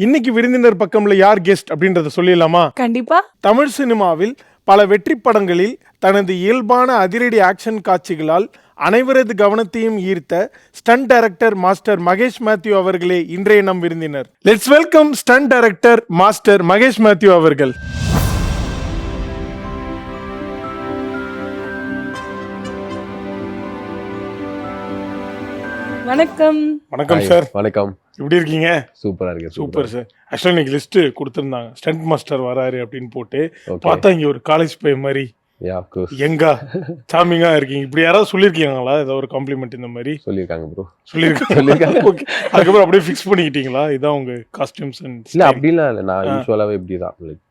இன்னைக்கு விருந்தினர் பக்கம்ல யார் கெஸ்ட் அப்படின்றத சொல்லிடலாமா? கண்டிப்பா. தமிழ் சினிமாவில் பல வெற்றி படங்களில் தனது இயல்பான அதிரடி ஆக்ஷன் காட்சிகளால் அனைவரது கவனத்தையும் ஈர்த்த stunt director master Mahesh Mathew அவர்களே இன்றைய நம் விருந்தினர். Let's welcome stunt director master Mahesh Mathew அவர்கள். வணக்கம். வணக்கம் சார். வணக்கம். எப்படி இருக்கீங்க? சூப்பரா இருக்கு. Super sir. ஆக்சுவலா இன்னைக்கு லிஸ்ட் கொடுத்துருந்தாங்க, ஸ்டண்ட் மாஸ்டர் வராரு அப்படின்னு போட்டு பார்த்தா இங்க ஒரு காலேஜ் பையன் மாதிரி எங்கா சாமிங்கா இருக்கீங்க. இப்படி யாராவது சொல்லியிருக்கீங்களா? ஏதாவது ஒரு காம்ப்ளிமெண்ட் இந்த மாதிரி சொல்லியிருக்காங்க ப்ரோ? சொல்லியிருக்காங்க. ஓகே, அதுக்கப்புறம் அப்படியே ஃபிக்ஸ் பண்ணிக்கிட்டீங்களா இதான் உங்க காஸ்டியூம்ஸ்? இல்ல அப்படிலாம் இல்லை, நான் யூஸ்வலாவே இப்படிதான். லைக்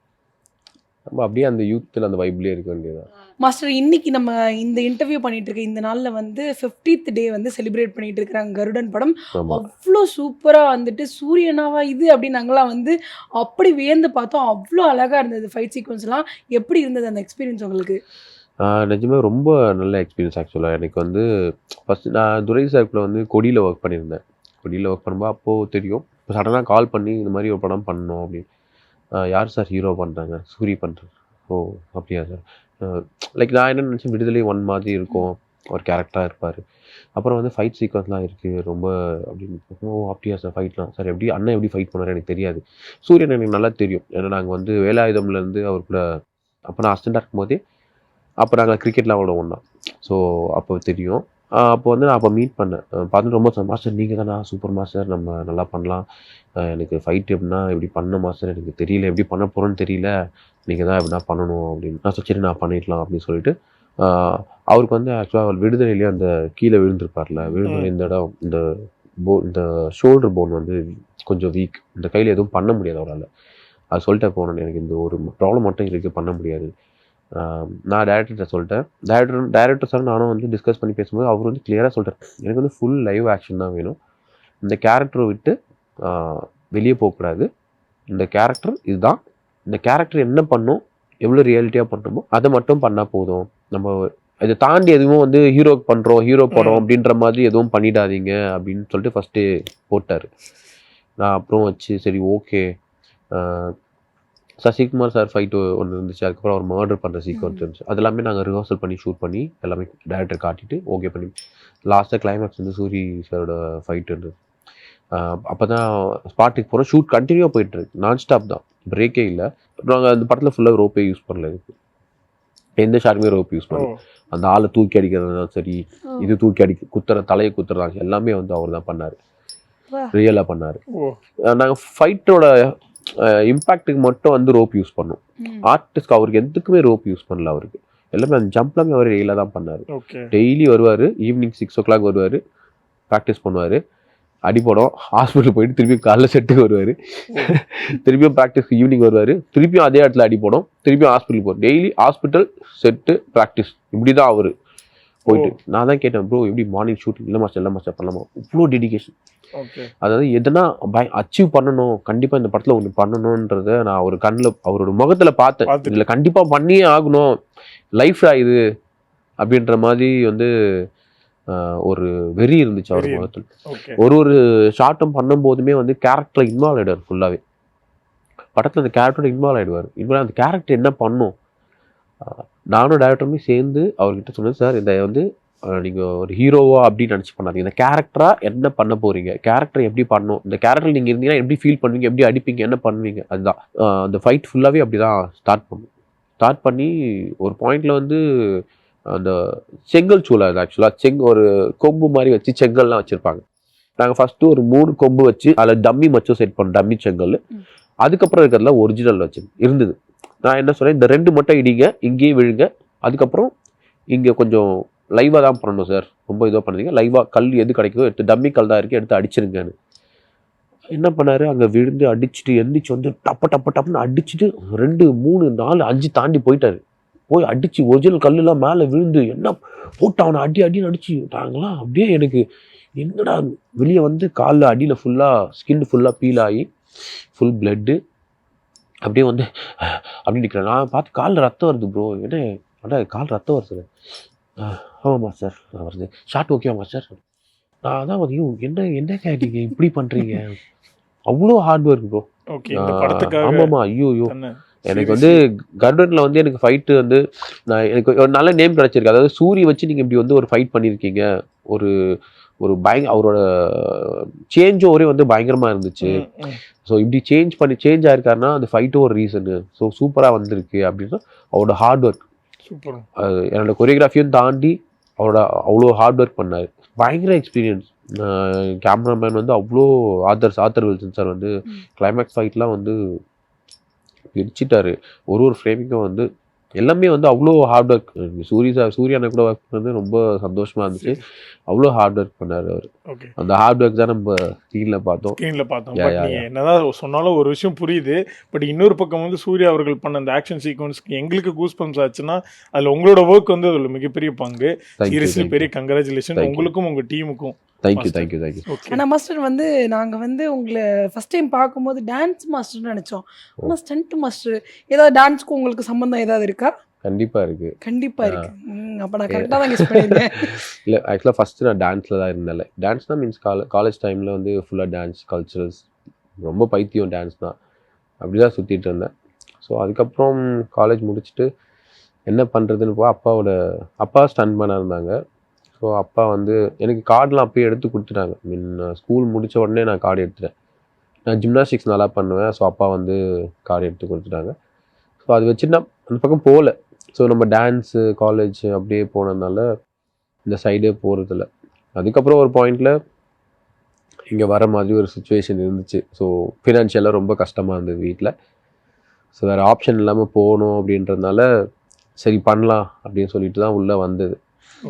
நம்ம அப்படியே அந்த யூத்தில் அந்த வைப்லேயே இருக்க வேண்டியதுதான். மாஸ்டர், இன்னைக்கு நம்ம இந்த இன்டர்வியூ பண்ணிட்டு இருக்க இந்த நாள்ல வந்து 50th டே வந்து செலிப்ரேட் பண்ணிட்டு இருக்காங்க கருடன் படம். அவ்வளோ சூப்பரா வந்துட்டு சூரியனாவா இது அப்படின்னு நாங்களாம் வந்து அப்படி வியந்து பார்த்தோம். அவ்வளோ அழகா இருந்தது ஃபைட் சீக்வன்ஸ் எல்லாம். எப்படி இருந்தது அந்த எக்ஸ்பீரியன்ஸ் உங்களுக்கு? நிஜமே ரொம்ப நல்ல எக்ஸ்பீரியன்ஸ். ஆக்சுவலாக எனக்கு வந்து ஃபர்ஸ்ட் நான் துரை சார்பில் வந்து கொடியில் ஒர்க் பண்ணியிருந்தேன். கொடியில் ஒர்க் பண்ணும்போது அப்போது தெரியும். இப்போ சடனாக கால் பண்ணி இந்த மாதிரி ஒரு படம் பண்ணணும் அப்படின்னு. யார் சார் ஹீரோ பண்ணுறாங்க? சூரி பண்ணுறேன். ஓ அப்படியா சார். லைக் நான் என்ன நினச்சேன், விடுதலை 1 மாதிரி இருக்கும், ஒரு கேரக்டராக இருப்பார். அப்புறம் வந்து ஃபைட் சீக்வன்ஸ்லாம் இருக்குது ரொம்ப அப்படின்னு. ஓ அப்படியா சார், ஃபைட்லாம் சார் எப்படி அண்ணன் எப்படி ஃபைட் பண்ணார் எனக்கு தெரியாது. சூரியன் எனக்கு நல்லா தெரியும், ஏன்னா நாங்கள் வந்து வேலாயுதம்லேருந்து அவர் கூட அப்போ நான் அசிஸ்டண்டாக இருக்கும்போதே அப்போ நாங்கள் கிரிக்கெட்லாம் விட ஒன்றா. ஸோ அப்போ தெரியும். அப்போ வந்து நான் அப்போ மீட் பண்ணேன், பார்த்துட்டு ரொம்ப மாஸ்டர் நீங்கள் தானா, சூப்பர் மாஸ்டர், நம்ம நல்லா பண்ணலாம், எனக்கு ஃபைட் எப்படின்னா எப்படி பண்ண மாஸ்டர் எனக்கு தெரியல, எப்படி பண்ண போகிறோன்னு தெரியல, நீங்கள் தான் எப்படின்னா பண்ணணும் அப்படின்னு. நான் சரி நான் பண்ணிடலாம் அப்படின்னு சொல்லிட்டு அவருக்கு வந்து ஆக்சுவலாக அவர் விடுதலையிலேயே அந்த கீழே விழுந்திருப்பார்ல, விழுந்தது இந்த இடம் இந்த ஷோல்டர் போன் வந்து கொஞ்சம் வீக், இந்த கையில் எதுவும் பண்ண முடியாது அவரால். அது சொல்லிட்டே போனேன், எனக்கு இந்த ஒரு ப்ராப்ளம் மட்டும் இருக்குது, பண்ண முடியாது. நான் டேரக்டர்கிட்ட சொல்லிட்டேன். டேரக்டர் சார் நானும் வந்து டிஸ்கஸ் பண்ணி பேசும்போது அவர் வந்து கிளியராக சொல்லிட்டார், எனக்கு வந்து ஃபுல் லைவ் ஆக்ஷன் தான் வேணும், இந்த கேரக்டரை விட்டு வெளியே போகக்கூடாது, இந்த கேரக்டர் இதுதான், இந்த கேரக்டர் என்ன பண்ணும், எவ்வளோ ரியாலிட்டியாக பண்ணுமோ அதை மட்டும் பண்ணால் போதும், நம்ம இதை தாண்டி எதுவும் வந்து ஹீரோக்கு பண்ணுறோம், ஹீரோ படம் அப்படின்ற மாதிரி எதுவும் பண்ணிடாதீங்க அப்படின்னு சொல்லிட்டு ஃபஸ்ட்டு போட்டார். நான் அப்புறம் வச்சு சரி ஓகே. சசிகுமார் சார் ஃபைட்டு ஒன்று இருந்துச்சு, அதுக்கப்புறம் அவர் மர்டர் பண்ணுற சீக்வன்ஸ் இருந்துச்சு, அது எல்லாமே நாங்கள் ரிஹர்சல் பண்ணி ஷூட் பண்ணி எல்லாமே டேரக்டர் காட்டிட்டு ஓகே பண்ணி லாஸ்ட்டாக கிளைமேக்ஸ் வந்து சூரி சாரோட ஃபைட் இருந்தது. அப்போ தான் ஸ்பாட்டுக்கு போகிறோம். ஷூட் கண்டினியூவாக போயிட்டுருக்கு, நான் ஸ்டாப் தான், பிரேக்கே இல்லை. நாங்கள் அந்த படத்தில் ஃபுல்லாக ரோப்பே யூஸ் பண்ணல, இதுக்கு எந்த ஷாருமே ரோப் யூஸ் பண்ணல. அந்த ஆளை தூக்கி அடிக்கிறதுனாலும் சரி, இது தூக்கி தலையை குத்துறாங்க, எல்லாமே வந்து அவர் தான் பண்ணார், ரியலாக பண்ணார். நாங்கள் ஃபைட்டோட இம்பேக்டுக்கு மட்டும் வந்து ரோப் யூஸ் பண்ணோம். ஆர்டிஸ்ட்க்கு அவருக்கு எதுக்குமே ரோப் யூஸ் பண்ணல, அவருக்கு எல்லாமே அந்த ஜம்ப்லாமே அவர் ரியலாக தான் பண்ணார். டெய்லி வருவார், ஈவினிங் 6 o'clock வருவார், ப்ராக்டிஸ் பண்ணுவார், அடிப்படம், ஹாஸ்பிட்டல் போயிட்டு திருப்பியும் காலைல செட்டுக்கு வருவார், திருப்பியும் ப்ராக்டிஸ்க்கு ஈவினிங் வருவார், திருப்பியும் அதே இடத்துல அடிப்படும், திருப்பியும் ஹாஸ்பிட்டல் போவார். டெய்லி ஹாஸ்பிட்டல் செட்டு ப்ராக்டிஸ், இப்படி தான் அவர் போயிட்டு. நான் தான் கேட்டேன், ப்ரோ எப்படி மார்னிங் ஷூட்டிங் இல்லை மாஸ்டர் பண்ணலாமா? இவ்வளோ டெடிகேஷன். அதாவது எதனா அச்சீவ் பண்ணணும், கண்டிப்பாக இந்த படத்தில் ஒன்று பண்ணணுன்றத நான் ஒரு கண்ணில் அவரோட முகத்தில் பார்த்தேன். இதில் கண்டிப்பாக பண்ணியே ஆகணும், லைஃப் இது அப்படின்ற மாதிரி வந்து ஒரு வெறி இருந்துச்சு அவர் முகத்தில். ஒரு ஷார்ட்டும் பண்ணும் போதுமே வந்து கேரக்டர் இன்வால்வ் ஆகிடுவார் ஃபுல்லாகவே. படத்தில் அந்த கேரக்டரோட இன்வால்வ் ஆகிடுவார். அந்த கேரக்டர் என்ன பண்ணும், நானும் டேரக்டருமே சேர்ந்து அவர்கிட்ட சொன்னேன், சார் இதை வந்து நீங்கள் ஒரு ஹீரோவா அப்படின்னு நினச்சி பண்ணாதீங்க, இந்த கேரக்டராக என்ன பண்ண போகிறீங்க, கேரக்டர் எப்படி பண்ணணும், இந்த கேரக்டர் நீங்கள் இருந்தீங்கன்னா எப்படி ஃபீல் பண்ணுவீங்க, எப்படி அடிப்பீங்க, என்ன பண்ணுவீங்க, அதுதான். அந்த ஃபைட் ஃபுல்லாகவே அப்படி தான் ஸ்டார்ட் பண்ணி ஒரு பாயிண்டில் வந்து அந்த செங்கல் சூளை, அது ஆக்சுவலாக ஒரு கொம்பு மாதிரி வச்சு செங்கல்லாம் வச்சுருப்பாங்க. நாங்கள் ஃபஸ்ட்டு ஒரு 3 கொம்பு வச்சு அதில் டம்மி மச்சும் செட் பண்ணோம், டம்மி செங்கல். அதுக்கப்புறம் இருக்கிறதுல ஒரிஜினல் வச்சு இருந்தது. நான் என்ன சொன்னேன், இந்த 2 மட்டும் இடிங்க, இங்கேயே விழுங்க, அதுக்கப்புறம் இங்கே கொஞ்சம் லைவாக தான் பண்ணணும் சார், ரொம்ப இதாக பண்ணுறீங்க, லைவாக கல் எது கிடைக்குதோ எடுத்து, டம்மி கல் தான் இருக்குது, எடுத்து அடிச்சிருங்கன்னு. என்ன பண்ணார், அங்கே விழுந்து அடிச்சுட்டு எந்திரிச்சு வந்து டப்புன்னு அடிச்சுட்டு 2 3 4 5 தாண்டி போயிட்டார். போய் அடிச்சு ஒரிஜினல் கல்லுலாம் மேலே விழுந்து என்ன போட்டு அவனை அடின்னு அடிச்சு நாங்களாம் அப்படியே, எனக்கு என்னடா வெளியே வந்து காலில் அடியில் ஃபுல்லாக ஸ்கின் ஃபுல்லாக பீல் ஆகி ஃபுல் பிளட்டு அப்படியே வந்து அப்படி நிற்கிறேன். நான் பார்த்து காலில் ரத்தம் வருது. ப்ரோ என்ன அடா கால் ரத்தம் வருது? ஆமாம்மா சார் வருது. ஷார்ட் ஓகேவாம்மா சார்? நான் அதான் என்ன கேட்டீங்க இப்படி பண்ணுறீங்க, அவ்வளோ ஹார்ட் ஒர்க் ப்ரோ. ஓகே இந்த படத்துக்காக ஆமாமா ஐயோ தானே? எனக்கு வந்து கருடன்ல வந்து எனக்கு ஃபைட்டு வந்து எனக்கு ஒரு நல்ல நேம் கிடைச்சிருக்கு. அதாவது சூரி வச்சு நீங்க இப்படி வந்து ஒரு ஃபைட் பண்ணியிருக்கீங்க. ஒரு ஒரு அவரோட சேஞ்சும் ஒரே வந்து பயங்கரமா இருந்துச்சு. ஸோ இப்படி சேஞ்ச் ஆயிருக்காருன்னா அந்த ஃபைட்டும் ஒரு ரீசனு. ஸோ சூப்பராக வந்திருக்கு அப்படின்னா அவரோட ஹார்ட் ஒர்க். சூப்பர். என்னோட கொரியோகிராஃபியும் தாண்டி அவரோட அவ்வளோ ஹார்ட் ஒர்க் பண்ணார். பயங்கர எக்ஸ்பீரியன்ஸ். கேமராமேன் வந்து அவ்வளோ ஆத்தர் வில்சன் சார் வந்து கிளைமேக்ஸ் ஃபைட்லாம் வந்து பிரிச்சுட்டாரு. ஒரு ஃப்ரேமிங்கும் வந்து எல்லாமே வந்து அவ்வளோ ஹார்ட் ஒர்க். சூர்யானை கூட ஒர்க் பண்ணது ரொம்ப சந்தோஷமா இருந்துச்சு. அவ்வளோ ஹார்ட் ஒர்க் பண்ணாரு அவர். அந்த ஹார்ட் ஒர்க் தான் நம்ம ஸ்க்ரீன்ல பார்த்தோம். பட் நீங்க என்னதான் சொன்னாலும் ஒரு விஷயம் புரியுது. பட் இன்னொரு பக்கம் வந்து சூர்யா அவர்கள் பண்ண அந்த ஆக்ஷன் சீக்வன்ஸ்க்கு எங்களுக்கு கூஸ் பம்ப்ஸ் ஆச்சுன்னா அதுல உங்களோட ஒர்க் வந்து அதுல மிகப்பெரிய பங்கு. சீரியஸ்லி பெரிய கங்க்ராச்சுலேஷன் உங்களுக்கும் உங்க டீமுக்கும். தேங்க்யூ. ஆனால் மாஸ்டர் வந்து நாங்கள் வந்து உங்களை ஃபஸ்ட் டைம் பார்க்கும்போது டான்ஸ் மாஸ்டர்னு நினச்சோம். ஆனால் ஸ்டண்ட் மாஸ்டர் ஏதாவது டான்ஸ்க்கு உங்களுக்கு சம்மந்தம் ஏதாவது இருக்கா? கண்டிப்பா இருக்கு. அப்போ நான் கரெக்டாக தான் கெஸ் பண்ணியிருந்தேன். இல்லை ஆக்சுவலாக ஃபஸ்ட்டு நான் டான்ஸில் தான் இருந்தேன். டான்ஸ்னால் மீன்ஸ் காலேஜ் டைமில் வந்து ஃபுல்லாக டான்ஸ் கல்ச்சரல்ஸ் ரொம்ப பைத்தியம் டான்ஸ் தான். அப்படி தான் சுற்றிட்டு இருந்தேன். ஸோ அதுக்கப்புறம் காலேஜ் முடிச்சுட்டு என்ன பண்ணுறதுன்னு அப்பா ஸ்டன் பண்ண இருந்தாங்க. ஸோ அப்பா வந்து எனக்கு கார்டெலாம் அப்பயே எடுத்து கொடுத்துட்டாங்க. ஸ்கூல் முடித்த உடனே நான் கார்டு எடுத்துட்டேன். நான் ஜிம்னாஸ்டிக்ஸ் நல்லா பண்ணுவேன். ஸோ அப்பா வந்து கார்டு எடுத்து கொடுத்துட்டாங்க. ஸோ அது வச்சு நான் அந்த பக்கம் போகல. ஸோ நம்ம டான்ஸு காலேஜ் அப்படியே போனதுனால இந்த சைடே போகிறதில்ல. அதுக்கப்புறம் ஒரு பாயிண்டில் இங்கே வர மாதிரி ஒரு சுச்சுவேஷன் இருந்துச்சு. ஸோ ஃபினான்ஷியலாக ரொம்ப கஷ்டமாக இருந்தது வீட்டில். ஸோ வேறு ஆப்ஷன் இல்லாமல் போகணும் அப்படின்றதுனால சரி பண்ணலாம் அப்படின்னு சொல்லிட்டு தான் உள்ளே வந்தது.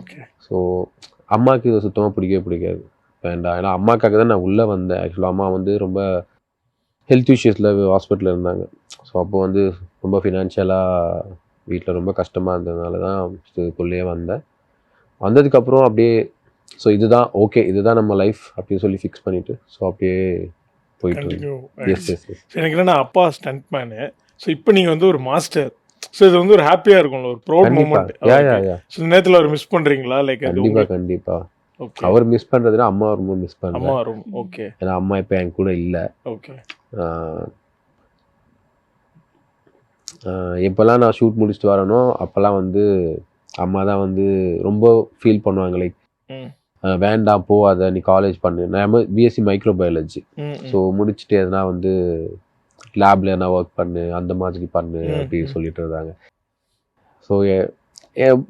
ஓகே. ஸோ அம்மாவுக்கு இது சுத்தமாக பிடிக்காது. வேண்டாம். ஏன்னா அம்மாக்காக தான் நான் உள்ளே வந்தேன். ஆக்சுவலாக அம்மா வந்து ரொம்ப ஹெல்த் இஷ்யூஸில் ஹாஸ்பிட்டலில் இருந்தாங்க. ஸோ அப்போ வந்து ரொம்ப ஃபினான்ஷியலாக வீட்டில் ரொம்ப கஷ்டமாக இருந்ததுனால தான் இதுக்குள்ளேயே வந்தேன். வந்ததுக்கப்புறம் அப்படியே ஸோ இதுதான் ஓகே, இதுதான் நம்ம லைஃப் அப்படின்னு சொல்லி ஃபிக்ஸ் பண்ணிவிட்டு ஸோ அப்படியே போயிட்டு. எஸ். எனக்கு என்னன்னா அப்பா ஸ்டண்ட் மேனு. ஸோ இப்போ நீங்கள் வந்து ஒரு மாஸ்டர். ஸோ இது வந்து ஒரு ஹாப்பியாக இருக்கும்ல, ஒரு ப்ரௌட் மூமெண்ட். ஸோ இந்த நேரத்தில் அவர் மிஸ் பண்ணுறீங்களா? லைக் கண்டிப்பாக அவர் மிஸ் பண்ணுறதுனா அம்மா ரொம்ப மிஸ் பண்ணுறேன். ஓகே. ஏன்னா அம்மா இப்போ என் கூட இல்லை. ஓகே. எப்போல்லாம் நான் ஷூட் முடிச்சுட்டு வரனோ அப்போல்லாம் வந்து அம்மா தான் வந்து ரொம்ப ஃபீல் பண்ணுவாங்க. லைக் வேண்டாம் போகாத, நீ காலேஜ் பண்ணு. நான் பிஎஸ்சி மைக்ரோபயாலஜி. ஸோ முடிச்சுட்டு எதனா வந்து லேப்ல எதனா ஒர்க் பண்ணு, அந்த மாதிரி பண்ணு அப்படின்னு சொல்லிட்டு இருந்தாங்க. ஸோ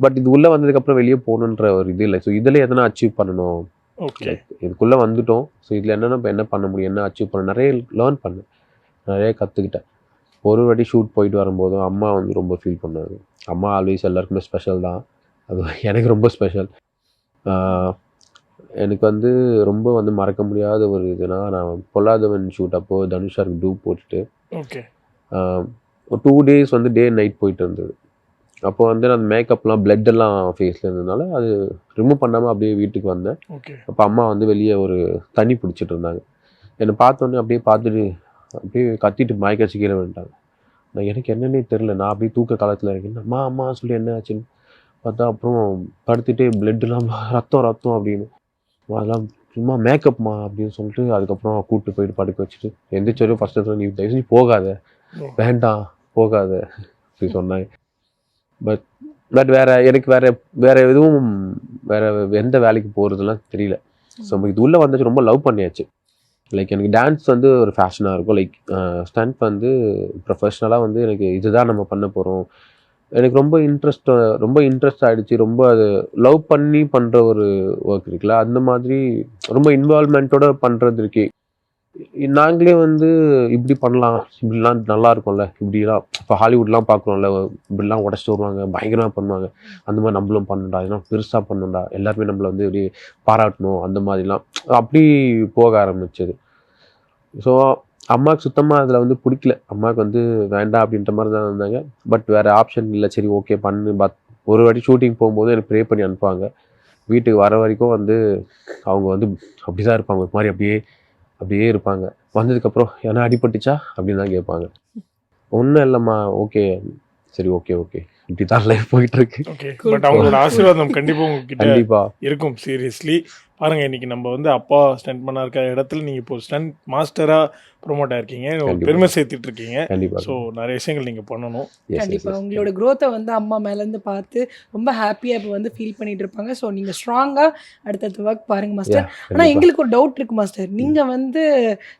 பட் இது உள்ளே வந்ததுக்கப்புறம் வெளியே போகணுன்ற ஒரு இது இல்லை. ஸோ இதில் எதனா அச்சீவ் பண்ணணும். ஓகே. இதுக்குள்ளே வந்துட்டோம். ஸோ இதில் என்னென்ன இப்போ என்ன பண்ண முடியும், என்ன அச்சீவ் பண்ண, நிறைய லேர்ன் பண்ணேன், நிறைய கற்றுக்கிட்டேன். ஒரு வாட்டி ஷூட் போயிட்டு வரும்போதும் அம்மா வந்து ரொம்ப ஃபீல் பண்ணாங்க. அம்மா ஆல்வேஸ் எல்லாருக்குமே ஸ்பெஷல் தான். அது எனக்கு ரொம்ப ஸ்பெஷல். எனக்கு வந்து ரொம்ப வந்து மறக்க முடியாத ஒரு இதுனா, நான் பொல்லாதவன் ஷூட் அப்போ தனுஷாருக்கு டூ போட்டுட்டு ஓகே ஒரு 2 days வந்து டே நைட் போயிட்டு இருந்தது. அப்போ வந்து நான் மேக்கப்லாம் பிளட் எல்லாம் ஃபேஸில் இருந்ததுனால அது ரிமூவ் பண்ணாமல் அப்படியே வீட்டுக்கு வந்தேன். அப்போ அம்மா வந்து வெளியே ஒரு தண்ணி பிடிச்சிட்டு இருந்தாங்க. என்னை பார்த்தோன்னே அப்படியே பார்த்துட்டு அப்படியே கத்திட்டு மயக்கடிச்சு கீழே விட்டாங்க. நான் எனக்கு என்னன்னே தெரில. நான் அப்படியே தூக்க காலத்தில் இருக்கேன். அம்மா அம்மா சொல்லி என்ன ஆச்சுன்னு பார்த்தா அப்புறம் படுத்துகிட்டே பிளட்டுலாம் ரத்தம் அப்படின்னு அதெல்லாம் சும்மா மேக்கப்மா அப்படின்னு சொல்லிட்டு அதுக்கப்புறம் கூப்பிட்டு போயிட்டு படுக்க வச்சுட்டு எந்திரிச்சோடய ஃபஸ்ட்டு நீ தயவு செஞ்சு போகாத, வேண்டாம் போகாத அப்படி சொன்னாங்க. பட் எனக்கு வேற எதுவும் எந்த வேலைக்கு போகிறதுலாம் தெரியல. ஸோ இது உள்ளே வந்துச்சு ரொம்ப லவ் பண்ணியாச்சு. லைக் எனக்கு டான்ஸ் வந்து ஒரு ஃபேஷனாக இருக்கும். லைக் ஸ்டண்ட் வந்து ப்ரொஃபஷ்னலாக வந்து எனக்கு இதுதான் நம்ம பண்ண போகிறோம். எனக்கு ரொம்ப இன்ட்ரெஸ்ட் ஆகிடுச்சு. ரொம்ப அது லவ் பண்ணி பண்ணுற ஒரு ஒர்க் இருக்குல்ல, அந்த மாதிரி ரொம்ப இன்வால்மெண்ட்டோட பண்ணுறது இருக்கு. நாங்களே வந்து இப்படி பண்ணலாம், இப்படிலாம் நல்லா இருக்கும்ல, இப்படிலாம் இப்போ ஹாலிவுட்லாம் பார்க்குறோம்ல, இப்படிலாம் உடச்சிட்டு வருவாங்க, பயங்கரமாக பண்ணுவாங்க. அந்த மாதிரி நம்மளும் பண்ணணும்டா, இதெல்லாம் பெருசாக பண்ணணும்டா, எல்லாருமே நம்மளை வந்து இப்படி பாராட்டணும், அந்த மாதிரிலாம் அப்படி போக ஆரம்பிச்சது. ஸோ அம்மாவுக்கு சுத்தமாக அதில் வந்து பிடிக்கல. அம்மாவுக்கு வந்து வேண்டாம் அப்படின்ற மாதிரி தான் இருந்தாங்க. பட் வேறு ஆப்ஷன் இல்லை. சரி ஓகே பண்ணு. ஒரு வாட்டி ஷூட்டிங் போகும்போது எனக்கு ப்ரே பண்ணி அனுப்புவாங்க. வீட்டுக்கு வர வரைக்கும் வந்து அவங்க வந்து அப்படி தான் இருப்பாங்க, ஒரு மாதிரி அப்படியே இருப்பாங்க. வந்ததுக்கப்புறம் ஏன்னா அடிபட்டுச்சா அப்படின்னு தான் கேட்பாங்க. ஒன்றும் இல்லைம்மா, ஓகே சரி ஓகே இப்படி தான் லைஃப் போயிட்டு இருக்கு. பட் அவங்களோட ஆசீர்வாதம் கண்டிப்பாக உங்ககிட்ட இருக்கும். சீரியஸ்லி பாருங்க, இன்னைக்கு நம்ம வந்து அப்பா ஸ்டண்ட் பண்ணா இருக்க இடத்துல நீங்கள் இப்போ ஸ்டண்ட் மாஸ்டராக ப்ரொமோட் ஆயிருக்கீங்க, ஒரு கண்டிப்பா. பெருமை சேர்த்துட்டு இருக்கீங்க. கண்டிப்பா. ஸோ நிறைய விஷயங்கள் நீங்கள் பண்ணணும். Yes, yes, கண்டிப்பா yes. உங்களோட growth-அ வந்து அம்மா மேலேருந்து பார்த்து ரொம்ப ஹாப்பியாக இப்போ வந்து ஃபீல் பண்ணிட்டு இருப்பாங்க. ஸோ நீங்கள் ஸ்ட்ராங்காக அடுத்தடுத்த ஒர்க் பாருங்க மாஸ்டர். Yeah, ஆனால் கண்டிப்பா. எங்களுக்கு ஒரு டவுட் இருக்கு மாஸ்டர். நீங்கள் வந்து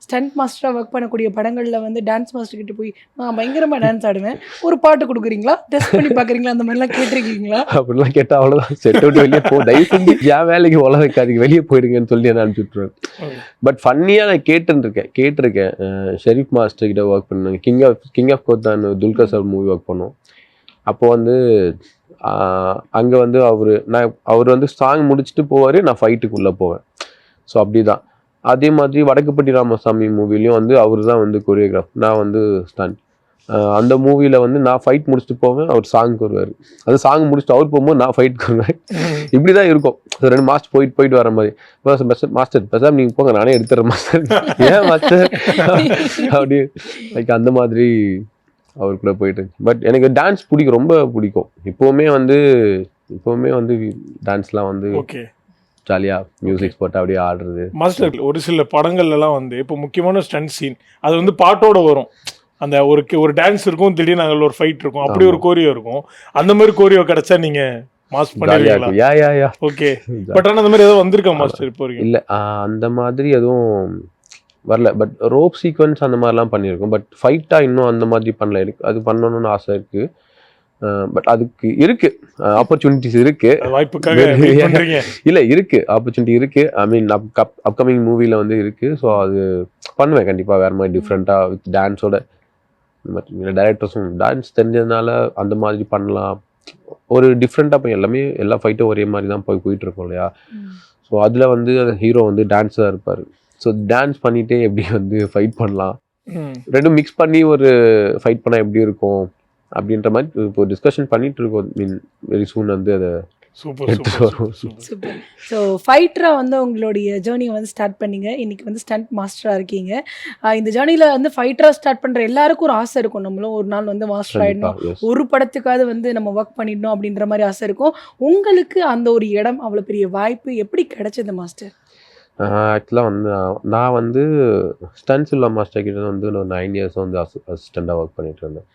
ஸ்டண்ட் மாஸ்டராக ஒர்க் பண்ணக்கூடிய படங்களில் வந்து டான்ஸ் மாஸ்டர் கிட்ட போய் நான் பயங்கரமாக டான்ஸ் ஆடுவேன், ஒரு பாட்டு கொடுக்குறீங்களா, டெஸ்ட் பண்ணி பார்க்குறீங்களா, அந்த மாதிரிலாம் கேட்டிருக்கீங்களா? அப்படிலாம் கேட்டால் அவ்வளோதான், செட் விட்டு வெளியே போ, தயவு செஞ்சு என் வேலைக்கு உல வைக்காதீங்க, வெளியே போயிடுங்கன்னு சொல்லி என்ன அனுப்பிச்சு விட்ருவேன். பட் ஃபன்னியாக நான் கேட்டிருக்கேன். ஷெரீஃப் மாஸ்டர் கிட்ட ஒர்க் பண்ணாங்க, king of Kotha Dulquer sir movie work பண்ணோம். அப்போ வந்து அங்கே வந்து அவர் வந்து சாங் முடிச்சுட்டு போவார், நான் ஃபைட்டுக்குள்ளே போவேன். ஸோ அப்படி தான். அதே மாதிரி வடக்குப்பட்டி ராமசாமி மூவிலையும் வந்து அவர் தான் வந்து கொரியோகிராஃப், நான் வந்து ஸ்டண்ட். அந்த மூவியில் வந்து நான் ஃபைட் முடிச்சுட்டு போவேன், அவர் சாங் வருவார். அது சாங் முடிச்சுட்டு அவர் போகும்போது நான் ஃபைட் வருவேன். இப்படி தான் இருக்கும். 2 மாஸ்டர் போயிட்டு வர மாதிரி. மாஸ்டர் பேசாம நீங்கள் போங்க, நானே எடுத்துறேன் மாஸ்டர். ஏன் மாஸ்டர் அப்படி லைக் அந்த மாதிரி அவர் கூட போயிட்டு. பட் எனக்கு டான்ஸ் பிடிக்கும், ரொம்ப பிடிக்கும். இப்போவுமே வந்து டான்ஸ்லாம் வந்து ஓகே, ஜாலியாக மியூசிக் போட்டு அப்படியே ஆடுறது. மாஸ்டர் ஒரு சில படங்கள்லாம் வந்து இப்போ முக்கியமான ஸ்டண்ட் சீன் அது வந்து பாட்டோட வரும். அந்த ஒரு டான்ஸ் இருக்கும், திடீர்னு அங்கே ஒரு ஃபைட் இருக்கும், அப்படி ஒரு கோரியோ இருக்கும். அந்த மாதிரி கோரியோ கிடைச்சா நீங்க மாஸ் ஜாலியாக பண்ணுவீங்களா? இருக்கும். Yeah okay. பட் ஆனால் அந்த மாதிரி ஏதோ வந்திருக்கா மாஸ்டர் இப்போ வரைக்கும்? இல்லை, அந்த மாதிரி எதுவும் வரல. பட் ரோப் சீக்வன்ஸ் அந்த மாதிரிலாம் பண்ணியிருக்கோம். பட் ஃபைட்டாக இன்னும் அந்த மாதிரி பண்ணல. எனக்கு அது பண்ணணும்னு ஆசை இருக்குது. பட் அதுக்கு இருக்கு ஆப்பர்ச்சுனிட்டிஸ் இருக்கு. வாய்ப்புக்காக wait பண்றீங்க? இல்லை, இருக்கு ஆப்பர்ச்சுனிட்டி இருக்கு. ஐ மீன் அப்கமிங் மூவியில் வந்து இருக்கு. ஸோ அது பண்ணுவேன் கண்டிப்பாக, வேறு மாதிரி டிஃப்ரெண்ட்டாக வித் டான்ஸோட. பட் டைரக்டர்ஸும் டான்ஸ் தெரிஞ்சதுனால அந்த மாதிரி பண்ணலாம், ஒரு டிஃப்ரெண்ட்டாக போய் எல்லா ஃபைட்டும் ஒரே மாதிரி தான் போயிட்டு இருக்கோம் இல்லையா. ஸோ அதில் வந்து ஹீரோ வந்து டான்ஸாக இருப்பார். ஸோ டான்ஸ் பண்ணிகிட்டே எப்படி வந்து ஃபைட் பண்ணலாம், ரெண்டும் மிக்ஸ் பண்ணி ஒரு ஃபைட் பண்ணால் எப்படி இருக்கும் அப்படின்ற மாதிரி இப்போ டிஸ்கஷன் பண்ணிட்டு இருக்கோம். மீன் வெரி சூன் வந்து அதை எடுத்துட்டு வருவோம். சூப்பர். ஸோ ஃபைட்டராக வந்து உங்களுடைய ஜேர்னியை வந்து ஸ்டார்ட் பண்ணீங்க, இன்னைக்கு வந்து ஸ்டண்ட் மாஸ்டராக இருக்கீங்க. இந்த ஜேர்னியில் வந்து ஃபைட்டராக ஸ்டார்ட் பண்ணுற எல்லாருக்கும் ஒரு ஆசை இருக்கும், நம்மளும் ஒரு நாள் வந்து மாஸ்டர் ஆகிடணும், ஒரு படத்துக்காவது வந்து நம்ம ஒர்க் பண்ணிடணும் அப்படின்ற மாதிரி ஆசை இருக்கும். உங்களுக்கு அந்த ஒரு இடம், அவ்வளோ பெரிய வாய்ப்பு எப்படி கிடைச்சது மாஸ்டர்? ஆக்சுவலாக வந்து நான் வந்து ஸ்டன்ஸ் இல்லா மாஸ்டர் கிட்ட வந்து ஒரு 9 இயர்ஸ் வந்து அசிஸ்டண்ட்டாக ஒர்க் பண்ணிட்டு இருந்தேன்.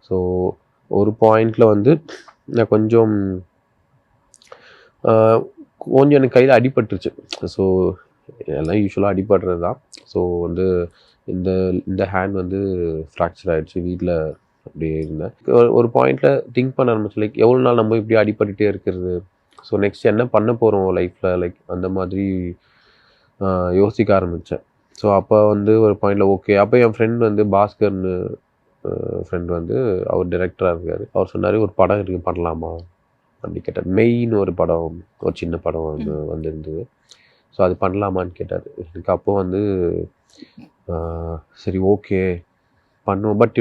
ஸோ ஒரு பாயிண்டில் வந்து நான் கொஞ்சம் எனக்கு கையில் அடிபட்டுருச்சு. ஸோ எல்லாம் யூஸ்வலாக அடிபடுறது தான். ஸோ வந்து இந்த ஹேண்ட் வந்து ஃப்ராக்சர் ஆகிடுச்சு. வீட்டில் அப்படியே இருந்தேன். ஒரு பாயிண்டில் திங்க் பண்ண ஆரம்பிச்சு, லைக் எவ்வளோ நாள் நம்ம இப்படி அடிபட்டுகிட்டே இருக்கிறது, ஸோ நெக்ஸ்ட் என்ன பண்ண போகிறோம் லைஃப்பில், லைக் அந்த மாதிரி யோசிக்க ஆரம்பித்தேன். ஸோ அப்போ வந்து ஒரு பாயிண்டில் ஓகே. அப்போ என் ஃப்ரெண்ட் வந்து பாஸ்கர்னு ஃப்ரெண்ட் வந்து அவர் டைரக்டராக இருக்கார். அவர் சொன்னார், ஒரு படம் இருக்குது பண்ணலாமா அப்படி கேட்டார். மெயின் ஒரு படம், ஒரு சின்ன படம் வந்து வந்திருந்தது. ஸோ அது பண்ணலாமான்னு கேட்டார். எனக்கு அப்போ வந்து சரி ஓகே பண்ணுவோம். பட்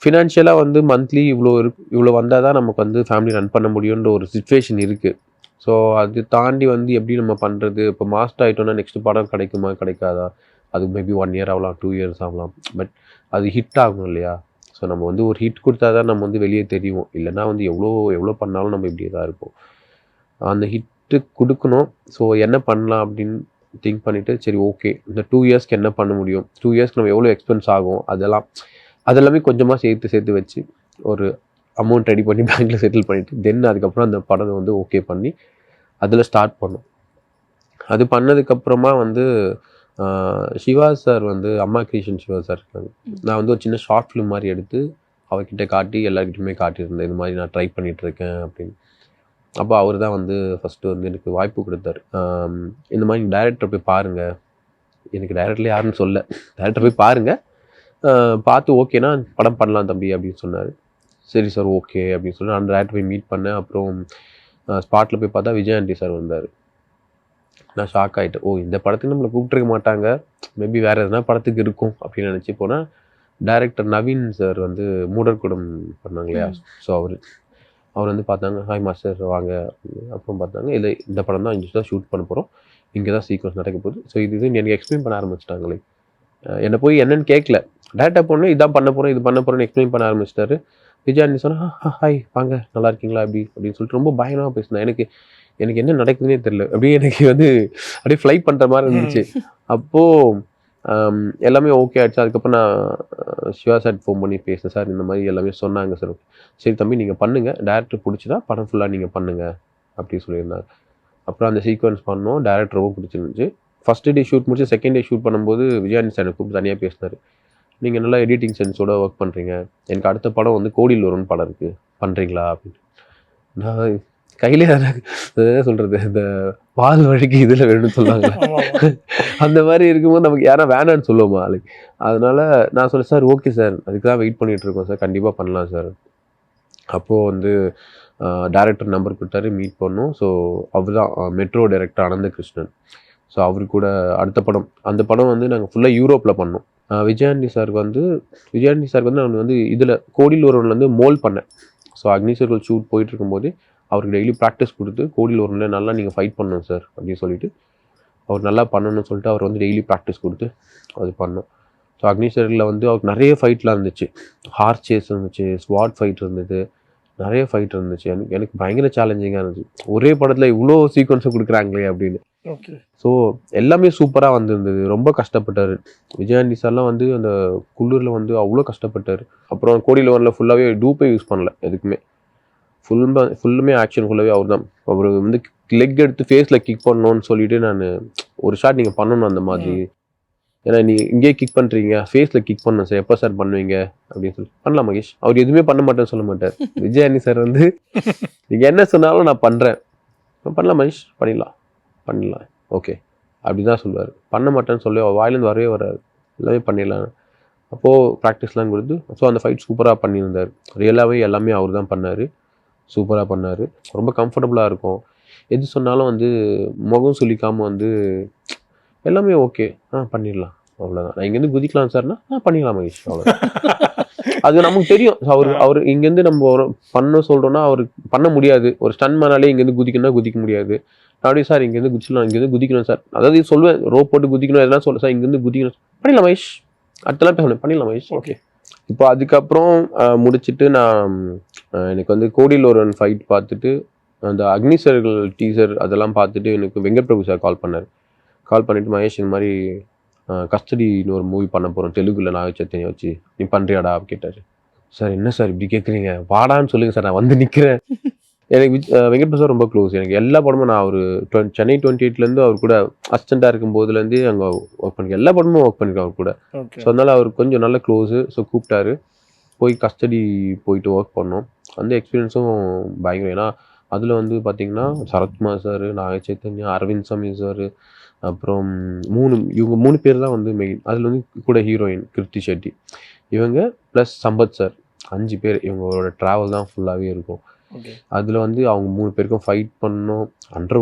ஃபினான்ஷியலாக வந்து மந்த்லி இவ்வளோ வந்தால் தான் நமக்கு வந்து ஃபேமிலி ரன் பண்ண முடியுன்ற ஒரு சுச்சுவேஷன் இருக்குது. ஸோ அது தாண்டி வந்து எப்படி நம்ம பண்ணுறது, இப்போ மாஸ்டர் ஆகிட்டோன்னா நெக்ஸ்ட் படம் கிடைக்குமா கிடைக்காதா, அது மேபி 1 இயர் ஆகலாம், 2 இயர்ஸ் ஆகலாம். பட் அது ஹிட் ஆகணும் இல்லையா. ஸோ நம்ம வந்து ஒரு ஹிட் கொடுத்தா தான் நம்ம வந்து வெளியே தெரியும், இல்லைனா வந்து எவ்வளோ பண்ணாலும் நம்ம இப்படியே தான் இருப்போம். அந்த ஹிட்டு கொடுக்கணும். ஸோ என்ன பண்ணலாம் அப்படின்னு திங்க் பண்ணிவிட்டு, சரி ஓகே இந்த 2 இயர்ஸ்க்கு என்ன பண்ண முடியும், 2 இயர்ஸ்க்கு நம்ம எவ்வளோ எக்ஸ்பென்ஸ் ஆகும், அதெல்லாமே கொஞ்சமாக சேர்த்து வச்சு ஒரு அமௌண்ட் ரெடி பண்ணி பேங்க்கில் செட்டில் பண்ணிவிட்டு தென் அதுக்கப்புறம் அந்த படம் வந்து ஓகே பண்ணி அதில் ஸ்டார்ட் பண்ணோம். அது பண்ணதுக்கப்புறமா வந்து சிவா சார் வந்து அம்மா கிரியேஷன் சிவா சார் இருக்காங்க. நான் வந்து ஒரு சின்ன ஷார்ட் ஃபிலிம் மாதிரி எடுத்து அவர்கிட்ட காட்டி எல்லாருக்கிட்டையுமே காட்டியிருந்தேன், இது மாதிரி நான் ட்ரை பண்ணிகிட்ருக்கேன் அப்படின்னு. அப்போ அவர் தான் வந்து ஃபஸ்ட்டு வந்து எனக்கு வாய்ப்பு கொடுத்தாரு. இந்த மாதிரி டைரக்டர் போய் பாருங்கள், எனக்கு டைரக்டர்ல யாருன்னு சொல்ல, டைரக்டர் போய் பாருங்கள், பார்த்து ஓகேனா படம் பண்ணலாம் தம்பி அப்படின்னு சொன்னார். சரி சார் ஓகே அப்படின்னு சொல்லி நான் டேரக்டர் போய் மீட் பண்ணேன். அப்புறம் ஸ்பாட்டில் போய் பார்த்தா விஜய் ஆண்டி சார் வந்தார். நான் ஷாக் ஆகிட்டேன். ஓ இந்த படத்துக்கு நம்மளை கூப்பிட்டுருக்க மாட்டாங்க, மேபி வேறு எதனா படத்துக்கு இருக்கும் அப்படின்னு நினச்சி போனால் டைரக்டர் நவீன் சார் வந்து மூடர்குடம் பண்ணாங்க இல்லையா. ஸோ அவர் வந்து பார்த்தாங்க, ஹாய் மாஸ்டர் வாங்க. அப்புறம் பார்த்தாங்க, இல்லை இந்த படம் தான் இங்கே தான் ஷூட் பண்ண போகிறோம், இங்கே தான் சீக்வன்ஸ் நடக்க போகுது. ஸோ இது எனக்கு எக்ஸ்பிளைன் பண்ண ஆரம்பிச்சிட்டாங்களே. என்னை போய் என்னென்னு கேட்கல, டேரக்டாக போனோம், இதான் பண்ண போகிறோம், இது பண்ண போகிறோன்னு எக்ஸ்பிளைன் பண்ண ஆரம்பிச்சிட்டாரு. விஜயாண்டி சொன்னால் ஹாய் வாங்க நல்லா இருக்கீங்களா அப்படின்னு சொல்லிட்டு ரொம்ப பயங்கரமாக பேசினேன். எனக்கு என்ன நடக்குதுன்னே தெரியல, அப்படியே எனக்கு வந்து அப்படியே ஃப்ளை பண்ணுற மாதிரி இருந்துச்சு. அப்போது எல்லாமே ஓகே ஆயிடுச்சு. அதுக்கப்புறம் நான் சிவா சார் ஃபோன் பண்ணி பேசினேன். சார் இந்த மாதிரி எல்லாமே சொன்னாங்க சார். சரி தம்பி நீங்கள் பண்ணுங்கள், டேரக்டர் பிடிச்சிதா படம் ஃபுல்லாக நீங்கள் பண்ணுங்கள் அப்படின்னு சொல்லியிருந்தாங்க. அப்புறம் அந்த சீக்வன்ஸ் பண்ணோம், டேரக்டர் ரொம்ப பிடிச்சிருந்துச்சு. ஃபஸ்ட்டு டே ஷூட் முடிச்சு செகண்ட் டே ஷூட் பண்ணும்போது விஜயானி சார் கூப்பிட்டு தனியாக பேசினார். நீங்கள் நல்லா எடிட்டிங் சென்ஸோட ஒர்க் பண்ணுறீங்க, எனக்கு அடுத்த படம் வந்து கோடியில் வரும்னு படம் இருக்குது, பண்ணுறீங்களா அப்படின்னு. நான் கையிலே சொல்கிறது இந்த பால் வழிக்கு இதில் வேணும்னு சொல்லுவாங்க, அந்த மாதிரி இருக்கும்போது நமக்கு யாரா வேணான்னு சொல்லுவோமா லைக். அதனால நான் சொன்னேன் சார் ஓகே சார், அதுக்கு தான் வெயிட் பண்ணிகிட்டு இருக்கோம் சார், கண்டிப்பாக பண்ணலாம் சார். அப்போது வந்து டேரக்டர் நம்பர் கொடுத்தாரு, மீட் பண்ணோம். ஸோ அவர் தான் மெட்ரோ டைரக்டர் அனந்த கிருஷ்ணன். ஸோ அவரு கூட அடுத்த படம், அந்த படம் வந்து நாங்கள் ஃபுல்லாக யூரோப்பில் பண்ணோம். விஜயாண்டி சாருக்கு வந்து நான் வந்து இதில் கோடியில் ஒருவனில் வந்து மோல் பண்ணேன். ஸோ அக்னிசர்கள் ஷூட் போயிட்டு இருக்கும்போது அவருக்கு டெய்லி ப்ராக்டிஸ் கொடுத்து கோடியில் ஒருவனில் நல்லா நீங்கள் ஃபைட் பண்ணணும் சார் அப்படின்னு சொல்லிட்டு அவர் நல்லா பண்ணணும்னு சொல்லிட்டு அவர் வந்து டெய்லி ப்ராக்டிஸ் கொடுத்து அது பண்ணோம். ஸோ அக்னிசரில் வந்து அவருக்கு நிறைய ஃபைட்லாம் இருந்துச்சு, ஹார்ஸ் சேஸ் இருந்துச்சு, ஸ்வாட் ஃபைட் இருந்தது, நிறைய ஃபைட் இருந்துச்சு. எனக்கு பயங்கர சேலஞ்சிங்காக இருந்துச்சு, ஒரே படத்தில் இவ்வளோ சீக்வன்ஸை கொடுக்குறாங்களே அப்படின்னு. ஓகே. ஸோ எல்லாமே சூப்பராக வந்திருந்தது. ரொம்ப கஷ்டப்பட்டார் விஜயாண்டி சார்லாம் வந்து அந்த குளிரில் வந்து அவ்வளோ கஷ்டப்பட்டார். அப்புறம் கோடியில் வரல ஃபுல்லாகவே டூப்பே யூஸ் பண்ணல எதுக்குமே, ஃபுல்லுமே ஆக்ஷன் ஃபுல்லாகவே அவர் தான். அவர் வந்து லெக் எடுத்து ஃபேஸில் கிக் பண்ணணும்னு சொல்லிட்டு நான் ஒரு ஷாட் நீங்கள் பண்ணணும் அந்த மாதிரி, ஏன்னா நீ இங்கேயே கிக் பண்ணுறீங்க, ஃபேஸில் கிக் பண்ணணும் சார், எப்போ சார் பண்ணுவீங்க அப்படின்னு சொல்லி. பண்ணலாம் மகேஷ், அவர் எதுவுமே பண்ண மாட்டேன்னு சொல்ல மாட்டார். விஜயானி சார் வந்து நீங்கள் என்ன சொன்னாலும் நான் பண்ணுறேன், பண்ணலாம் மகேஷ், பண்ணிடலாம் ஓகே அப்படி தான் சொல்லுவார். பண்ண மாட்டேன்னு சொல்லி வாயிலேருந்து வரவே வராது, எல்லாமே பண்ணிடலாம். அப்போது ப்ராக்டிஸ்லாம் கொடுத்து ஸோ அந்த ஃபைட் சூப்பராக பண்ணியிருந்தார். ரியலாகவே எல்லாமே அவர் தான் பண்ணார், சூப்பராக பண்ணார். ரொம்ப கம்ஃபர்டபுளாக இருக்கும், எது சொன்னாலும் வந்து முகம் சொல்லிக்காமல் வந்து எல்லாமே ஓகே பண்ணிடலாம், அவ்வளோதான். நான் இங்கேருந்து குதிக்கலாம் சார்னா பண்ணிடலாம் மகேஷ், அவ்வளோ. அது நமக்கு தெரியும். அவர் இங்கேருந்து நம்ம பண்ண சொல்கிறோன்னா அவருக்கு பண்ண முடியாது. ஒரு ஸ்டன் மேனாலே இங்கேருந்து குதிக்கணும்னா குதிக்க முடியாது. அப்படியே சார் இங்கேருந்து குதிச்சிடலாம், இங்கேருந்து குதிக்கணும் சார், அதாவது சொல்லுவேன் ரோப் போட்டு குதிக்கணும் எதனா சொல்ல சார், இங்கேருந்து குதிக்கணும், பண்ணிடலாம் மகேஷ், அடுத்தலாம் பேசணும், பண்ணிடலாம் மகேஷ் ஓகே. இப்போ அதுக்கப்புறம் முடிச்சுட்டு நான் எனக்கு வந்து கோடியில் ஒரு ஃபைட் பார்த்துட்டு அந்த அக்னிசர்கள் டீசர் அதெல்லாம் பார்த்துட்டு எனக்கு வெங்கட் பிரபு சார் கால் பண்ணிவிட்டு மகேஷ் இந்த மாதிரி கஸ்டடின்னு ஒரு மூவி பண்ண போகிறோம் தெலுங்குல, நாக சைத்தன்யா வச்சு, நீ பண்ணுறியாடா அப்படின்னு கேட்டார். சார் என்ன சார் இப்படி கேட்குறீங்க, வாடான்னு சொல்லுங்கள் சார், நான் வந்து நிற்கிறேன். எனக்கு வெங்கட் பிரபு சார் ரொம்ப க்ளோஸ். எனக்கு எல்லா படமும் நான் அவர் சென்னை 28 அவர் கூட அசிஸ்டண்ட்டாக இருக்கும் போதுலேருந்து அங்கே ஒர்க் பண்ணிருக்கேன், எல்லா படமும் ஒர்க் பண்ணியிருக்கேன் அவர் கூட. ஸோ அதனால் அவர் கொஞ்சம் நல்ல க்ளோஸு. ஸோ கூப்பிட்டாரு, போய் கஸ்டடி போயிட்டு ஒர்க் பண்ணோம். அந்த எக்ஸ்பீரியன்ஸும் பயங்கரம். ஏன்னா அதில் வந்து பார்த்திங்கன்னா சரத்குமார் சார், நாக சைத்தன்யா, அரவிந்த் சாமி சார், அப்புறம் இவங்க 3 பேர் தான் வந்து மெயின். அதில் வந்து கூட ஹீரோயின் கிருத்தி ஷெட்டி, இவங்க ப்ளஸ் சம்பத் சார், 5 பேர். இவங்களோட ட்ராவல் தான் ஃபுல்லாகவே இருக்கும். அதில் வந்து அவங்க 3 பேருக்கும் ஃபைட் பண்ணோம். அண்டர்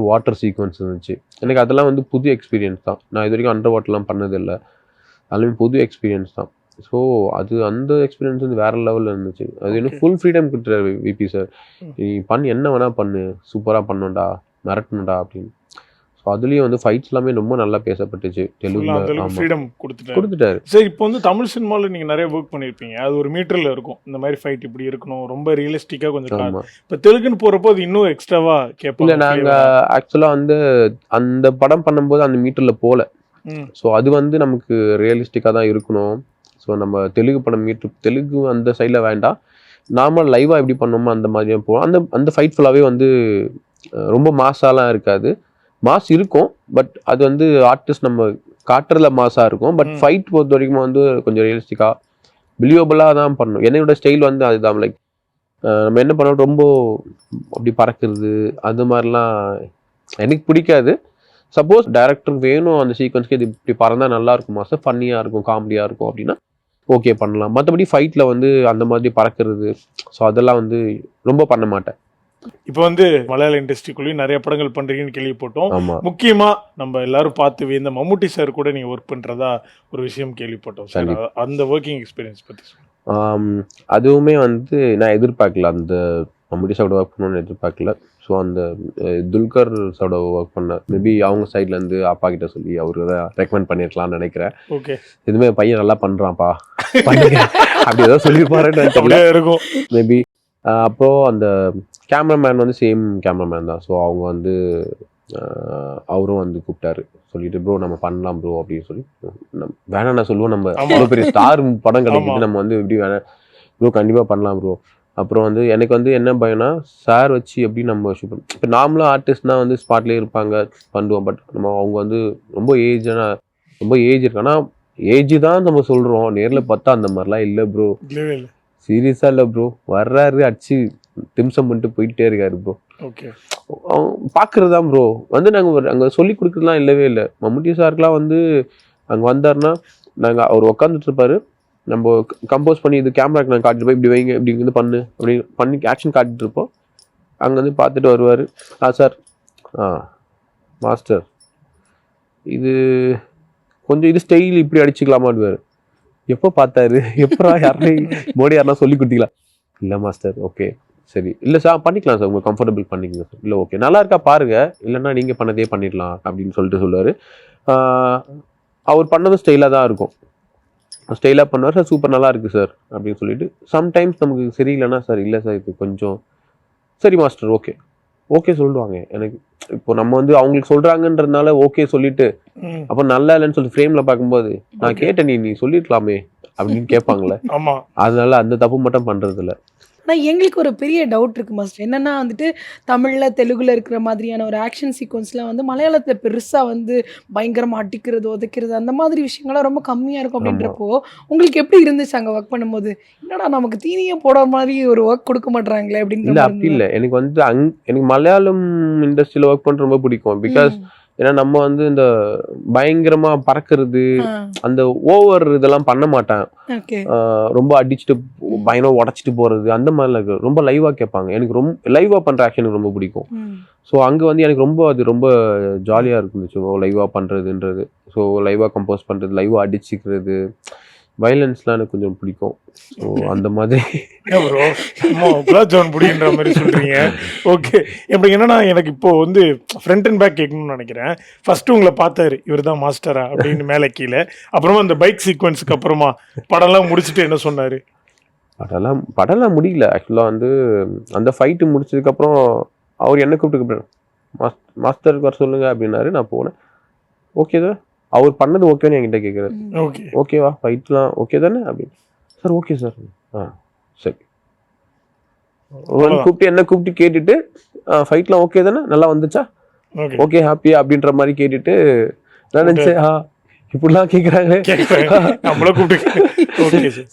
வாட்டர் சீக்வன்ஸ் இருந்துச்சு. எனக்கு அதெல்லாம் வந்து புது எக்ஸ்பீரியன்ஸ் தான், நான் இது வரைக்கும் அண்டர் வாட்டர்லாம் பண்ணதில்லை, அதெல்லாமே புது எக்ஸ்பீரியன்ஸ் தான். ஸோ அந்த எக்ஸ்பீரியன்ஸ் வந்து வேறு லெவலில் இருந்துச்சு. அது இன்னும் ஃபுல் ஃப்ரீடம் கொடுத்துட்டாரு விபி சார், நீ என்ன வேணால் பண்ணு, சூப்பராக பண்ணணும்டா, மிரட்டணும்டா அப்படின்னு. ஸோ அதுலேயும் வந்து ஃபைட்ஸ் எல்லாமே ரொம்ப நல்லா பேசப்பட்டுச்சு தெலுங்குல, ஃப்ரீடம் கொடுத்துட்டாரு. சரி, இப்போ வந்து தமிழ் சினிமாவில் நீங்கள் நிறைய ஒர்க் பண்ணியிருப்பீங்க, அது ஒரு மீட்டரில் இருக்கும், இந்த மாதிரி ஃபைட் இப்படி இருக்கணும், ரொம்ப ரியலிஸ்டிக்காக கொஞ்சம். இப்போ தெலுங்குன்னு போகிறப்போ அது இன்னும் எக்ஸ்ட்ராவாக கேட்போம். இல்லை, நாங்கள் ஆக்சுவலாக வந்து அந்த படம் பண்ணும்போது அந்த மீட்டரில் போகல. ஸோ அது வந்து நமக்கு ரியலிஸ்டிக்காக தான் இருக்கணும். ஸோ நம்ம தெலுங்கு படம் தெலுங்கு அந்த சைடில் வேண்டாம், நார்மல் லைவாக எப்படி பண்ணோமோ அந்த மாதிரியே போகணும். அந்த ஃபைட் ஃபுல்லாகவே வந்து ரொம்ப மாஸாலாம் இருக்காது, மாஸ் இருக்கும், பட் அது வந்து ஆர்டிஸ்ட் நம்ம காட்டுறதுல மாஸாக இருக்கும். பட் ஃபைட் பொறுத்த வரைக்கும் வந்து கொஞ்சம் ரியலிஸ்டிக்காக பிலியபிளாக தான் பண்ணணும். என்னோட ஸ்டைல் வந்து அதுதான். லைக் நம்ம என்ன பண்ணோம், ரொம்ப அப்படி பறக்கிறது அது மாதிரிலாம் எனக்கு பிடிக்காது. சப்போஸ் டைரக்டர் வேணும் அந்த சீக்வன்ஸ்க்கு இது இப்படி பறந்தால் நல்லா இருக்குமா சார், ஃபன்னியாக இருக்கும், காமெடியாக இருக்கும் அப்படின்னா ஓகே பண்ணலாம். மற்றபடி ஃபைட்டில் வந்து அந்த மாதிரி பறக்கிறது ஸோ அதெல்லாம் வந்து ரொம்ப பண்ண மாட்டேன். இப்போ வந்து மலையாள இண்டஸ்ட்ரிக்குள்ளேயும் நிறைய படங்கள் பண்ணுறீங்கன்னு கேள்விப்பட்டோம். முக்கியமாக நம்ம எல்லாரும் பார்த்து இந்த மம்முட்டி சார் கூட நீங்கள் ஒர்க் பண்ணுறதா ஒரு விஷயம் கேள்விப்பட்டோம் சார், அந்த ஒர்க்கிங் எக்ஸ்பீரியன்ஸ் பற்றி சொல்லுங்கள். அதுவுமே வந்து நான் எதிர்பார்க்கல, அந்த மம்முட்டி சாரோட ஒர்க் பண்ணணும்னு எதிர்பார்க்கல. ஸோ அந்த துல்கர் சாரோட ஒர்க் பண்ண மேபி அவங்க சைட்லேருந்து அப்பா கிட்ட சொல்லி அவரு தான் ரெக்கமெண்ட் பண்ணியிருக்கலாம்னு நினைக்கிறேன். ஓகே, இதுவுமே பையன் நல்லா பண்ணுறான்ப்பா அப்படி ஏதாவது சொல்லியிருப்பாருன்னு இருக்கும் மேபி. அப்போது அந்த கேமராமேன் வந்து சேம் கேமராமேன் தான். ஸோ அவங்க வந்து அவரும் வந்து கூப்பிட்டாரு, சொல்லிட்டு ப்ரோ நம்ம பண்ணலாம் ப்ரோ அப்படின்னு சொல்லி. வேணாம் நான் சொல்லுவோம், நம்ம அவ்வளோ பெரிய ஸ்டார் படம் கிடைக்குது, நம்ம வந்து எப்படி வேணாம் ப்ரோ, கண்டிப்பாக பண்ணலாம் ப்ரோ. அப்புறம் வந்து எனக்கு வந்து என்ன பயம்னா, சார் வச்சு எப்படி நம்ம ஷூட் பண்ண, இப்போ நார்மலாக ஆர்டிஸ்ட்னா வந்து ஸ்பாட்லேயே இருப்பாங்க பண்ணுவோம். பட் நம்ம அவங்க வந்து ரொம்ப ஏஜ் இருக்கு. ஆனால் ஏஜ் தான் நம்ம சொல்கிறோம், நேரில் பார்த்தா அந்த மாதிரிலாம் இல்லை ப்ரோ. சீரியஸாக இல்லை ப்ரோ, வர்றாரு அடிச்சு திம்சம் பண்ணிட்டு போயிட்டே இருக்காரு ப்ரோ. ஓகே, பார்க்குறது தான் ப்ரோ. வந்து நாங்கள் அங்கே சொல்லி கொடுக்குறதுலாம் இல்லவே இல்லை. மம்முட்டி சாருக்குலாம் வந்து அங்கே வந்தாருன்னா நாங்கள் அவர் உட்காந்துட்டு இருப்பாரு, நம்ம கம்போஸ் பண்ணி இது கேமராக்கு நாங்கள் காட்டிட்டு போய் இப்படி வைங்க, இப்படி வந்து பண்ணு அப்படி பண்ணி ஆக்ஷன் காட்டிட்டு இருப்போம். அங்கே வந்து பார்த்துட்டு வருவார், சார் மாஸ்டர் இது கொஞ்சம் இது ஸ்டைல் இப்படி அடிச்சுக்கலாமான்னுவார். எப்போ பார்த்தாரு, எப்போ யாருன்னா சொல்லி கொடுத்தீங்களா? இல்லை மாஸ்டர், ஓகே சரி, இல்லை சார் பண்ணிக்கலாம் சார், உங்களுக்கு கம்ஃபர்டபுள் பண்ணிக்கலாம் சார். இல்லை ஓகே நல்லா இருக்கா பாருங்க, இல்லைன்னா நீங்கள் பண்ணதே பண்ணிடலாம் அப்படின்னு சொல்லிட்டு சொல்லுவார். அவர் பண்ணதும் ஸ்டைலாக தான் இருக்கும், ஸ்டைலாக பண்ணுவார். சார் சூப்பர் நல்லா இருக்குது சார் அப்படின்னு சொல்லிட்டு. சம்டைம்ஸ் நமக்கு சரியில்லைன்னா, சார் இல்லை சார் இது கொஞ்சம் சரி மாஸ்டர் ஓகே சொல்லுவாங்க. எனக்கு இப்போ நம்ம வந்து அவங்களுக்கு சொல்கிறாங்கன்றதுனால ஓகே சொல்லிட்டு அப்போ நல்லா இல்லைன்னு சொல்லி ஃப்ரேமில் பார்க்கும்போது நான் கேட்டேன், நீ சொல்லிருக்கலாமே அப்படின்னு கேட்பாங்களே. அதனால அந்த தப்பு மட்டும் பண்ணுறது இல்லை. ஆனால் எங்களுக்கு ஒரு பெரிய டவுட் இருக்குது மாஸ்டர். என்னென்னா வந்துட்டு தமிழில் தெலுங்குல இருக்கிற மாதிரியான ஒரு ஆக்ஷன் சீக்வன்ஸ்லாம் வந்து மலையாளத்தில் பெருசாக வந்து பயங்கரமாக அடிக்கிறது உதைக்கிறது அந்த மாதிரி விஷயங்கள்லாம் ரொம்ப கம்மியாக இருக்கும். அப்படின்றப்போ உங்களுக்கு எப்படி இருந்துச்சு அங்கே ஒர்க் பண்ணும்போது? என்னடா நமக்கு தீனியே போட மாதிரி ஒரு ஒர்க் கொடுக்க மாட்டாங்களே அப்படின்னு? இல்லை அப்படி இல்லை, எனக்கு வந்து எனக்கு மலையாளம் இண்டஸ்ட்ரியில் ஒர்க் பண்ணுறது ரொம்ப பிடிக்கும். பிகாஸ் ஏன்னா நம்ம வந்து இந்த பயங்கரமா பறக்கிறது அந்த ஓவர் இதெல்லாம் பண்ண மாட்டேன். ரொம்ப அடிச்சுட்டு பயங்கரம் உடச்சிட்டு போறது அந்த மாதிரிலாம் இருக்கு. ரொம்ப லைவா கேட்பாங்க, எனக்கு ரொம்ப லைவா பண்ற ஆக்ஷன் எனக்கு ரொம்ப பிடிக்கும். ஸோ அங்கே வந்து எனக்கு அது ரொம்ப ஜாலியாக இருந்துச்சு லைவாக பண்ணுறதுன்றது. ஸோ லைவாக கம்போஸ் பண்ணுறது, லைவாக அடிச்சுக்கிறது, வயலன்ஸ்லாம் எனக்கு கொஞ்சம் பிடிக்கும். ஸோ அந்த மாதிரி பிடிக்கின்ற மாதிரி சொல்கிறீங்க. ஓகே, இப்போ என்னன்னா எனக்கு இப்போ வந்து ஃப்ரண்ட் அண்ட் பேக் கேட்கணும்னு நினைக்கிறேன். ஃபர்ஸ்ட் உங்களை பார்த்தாரு, இவர் தான் மாஸ்டரா அப்படின்னு மேலே கீழே, அப்புறமா அந்த பைக் சீக்வன்ஸுக்கு அப்புறமா படம்லாம் முடிச்சுட்டு என்ன சொன்னார்? படம்லாம் முடியல ஆக்சுவலாக. வந்து அந்த ஃபைட்டு முடிச்சதுக்கப்புறம் அவர் என்ன கூப்பிட்டு மாஸ்டருக்கு வர சொல்லுங்க அப்படின்னாரு. நான் போனேன். ஓகே தான், அவர் பண்ணது ஓகேன்னு என்கிட்ட கேட்குறாரு. ஓகேவா ஃபைட்லாம் ஓகே தானே அப்படின்னு. சார் ஓகே சார், சரி கூப்பிட்டு என்ன கூப்பிட்டு கேட்டுட்டு ஃபைட்லாம் ஓகே தானே, நல்லா வந்துச்சா, ஓகே ஹாப்பியா அப்படின்ற மாதிரி கேட்டுட்டு நான் நினச்சேன் இப்படிலாம் கேட்குறாங்க.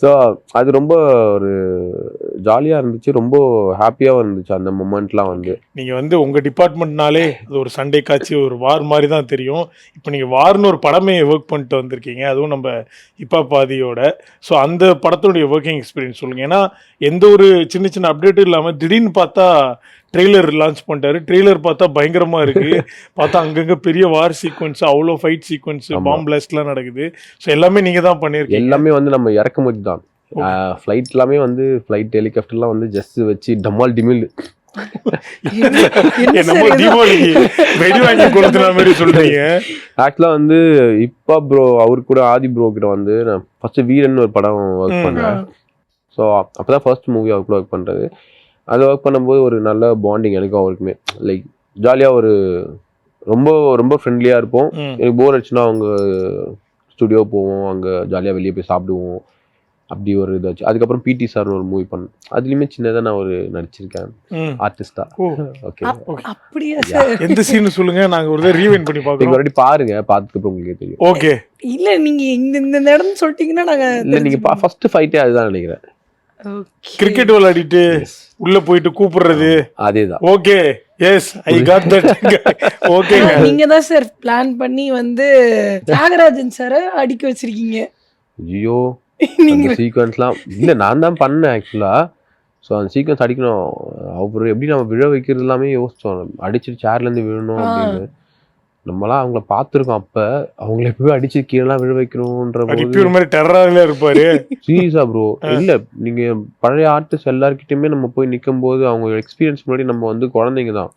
ஸோ அது ரொம்ப ஒரு ஜாலியாக இருந்துச்சு, ரொம்ப ஹாப்பியாகவும் இருந்துச்சு அந்த மொமெண்ட்லாம். வந்து நீங்கள் வந்து உங்கள் டிபார்ட்மெண்ட்னாலே அது ஒரு சண்டே காட்சி, ஒரு வார் மாதிரி தான் தெரியும். இப்போ நீங்கள் வார்னு ஒரு படமே ஒர்க் பண்ணிட்டு வந்திருக்கீங்க, அதுவும் நம்ம ஹிப்பாபாதியோட. ஸோ அந்த படத்தினுடைய ஒர்க்கிங் எக்ஸ்பீரியன்ஸ் சொல்லுங்கள். ஏன்னா எந்த ஒரு சின்ன சின்ன அப்டேட்டும் இல்லாமல் திடீர்னு பார்த்தா ட்ரெய்லர் லான்ச் பண்ணிட்டாரு. ட்ரெய்லர் பார்த்தா பயங்கரமா இருக்கு, பார்த்தா அங்கங்க பெரிய வார் சீக்வன்ஸ், அவ்வளோ ஃபைட் சீக்வன்ஸ், பாம் பிளாஸ்ட்லாம் நடக்குது. ஸோ எல்லாமே நீங்க தான் பண்ணிருக்கீங்க. எல்லாமே வந்து நம்ம இறக்குமதி தான். ஃப்ளைட் எல்லாமே வந்து ஃப்ளைட் ஹெலிகாப்டர்லாம் வந்து ஜஸ்ட் வச்சு டமால் டிமில் ஆக்சுவலா வந்து இப்ப ப்ரோ அவர் கூட ஆதி ப்ரோ கிட்ட வந்து நான் ஃபர்ஸ்ட் வீரன் ஒரு படம் ஒர்க் பண்ணேன். ஸோ அப்பதான் ஃபர்ஸ்ட் மூவி அவர் கூட ஒர்க் பண்றது. அது ஒர்க் பண்ணும்போது ஒரு நல்ல பாண்டிங் எனக்கும் அவருக்குமே. லைக் ஜாலியாக ஒரு ரொம்ப ரொம்ப ஃப்ரெண்ட்லியாக இருப்போம். எனக்கு போர் அடிச்சுன்னா அவங்க ஸ்டுடியோ போவோம், அங்கே ஜாலியாக வெளியே போய் சாப்பிடுவோம், அப்படி ஒரு இதாச்சு. அதுக்கப்புறம் பிடி சார்னு ஒரு மூவி பண்ணேன், அதுலேயுமே சின்னதாக நான் ஒரு நடிச்சிருக்கேன் ஆர்டிஸ்டா. ஓகே எந்த சீன் சொல்லுங்க, நாங்கள் ஒரு ரீவைண்ட் பண்ணி பார்க்குறோம். நீங்கள் ஆல்ரெடி பாருங்க, பார்த்துக்கப்புறம் உங்களுக்கு தெரியும். ஓகே இல்லை நீங்கள் இந்த இடம் சொல்லிட்டீங்கன்னா நாங்கள் இல்லை நீங்கள் ஃபர்ஸ்ட் ஃபைட்டே அதுதான் நினைக்கிறேன். கிரிக்கெட் விளையாடிட்டு உள்ள போயிட்டு கூப்பிடுறது அதேதான். Okay yes I got that. Okay நீங்க தான் சார் பிளான் பண்ணி வந்து தியாகராஜன் சாரை அடிக்க வச்சிருக்கீங்க. ஐயோ அந்த சீக்வன்ஸ்லாம் இல்லை நான் தான் பண்ணேன் ஆக்சுவலா. ஸோ அந்த சீக்வன்ஸ் அடிக்கணும், அப்புறம் எப்படி நம்ம விழ வைக்கிறது எல்லாமே யோசிச்சோம். அடிச்சுட்டு சேர்லேருந்து விழணும் அப்படின்னு. நம்மளாம் அவங்கள பார்த்துருக்கோம், அப்போ அவங்கள எப்பவுமே அடிச்சு கீழே விழ வைக்கணும்ன்ற மாதிரி டெரராகவே இருப்பாரு. சீரியஸா ப்ரோ. இல்லை நீங்கள் பழைய ஆர்டிஸ்ட் எல்லாருக்கிட்டையுமே நம்ம போய் நிற்கும் போது அவங்க எக்ஸ்பீரியன்ஸ் முன்னாடி நம்ம வந்து குழந்தைங்க தான்,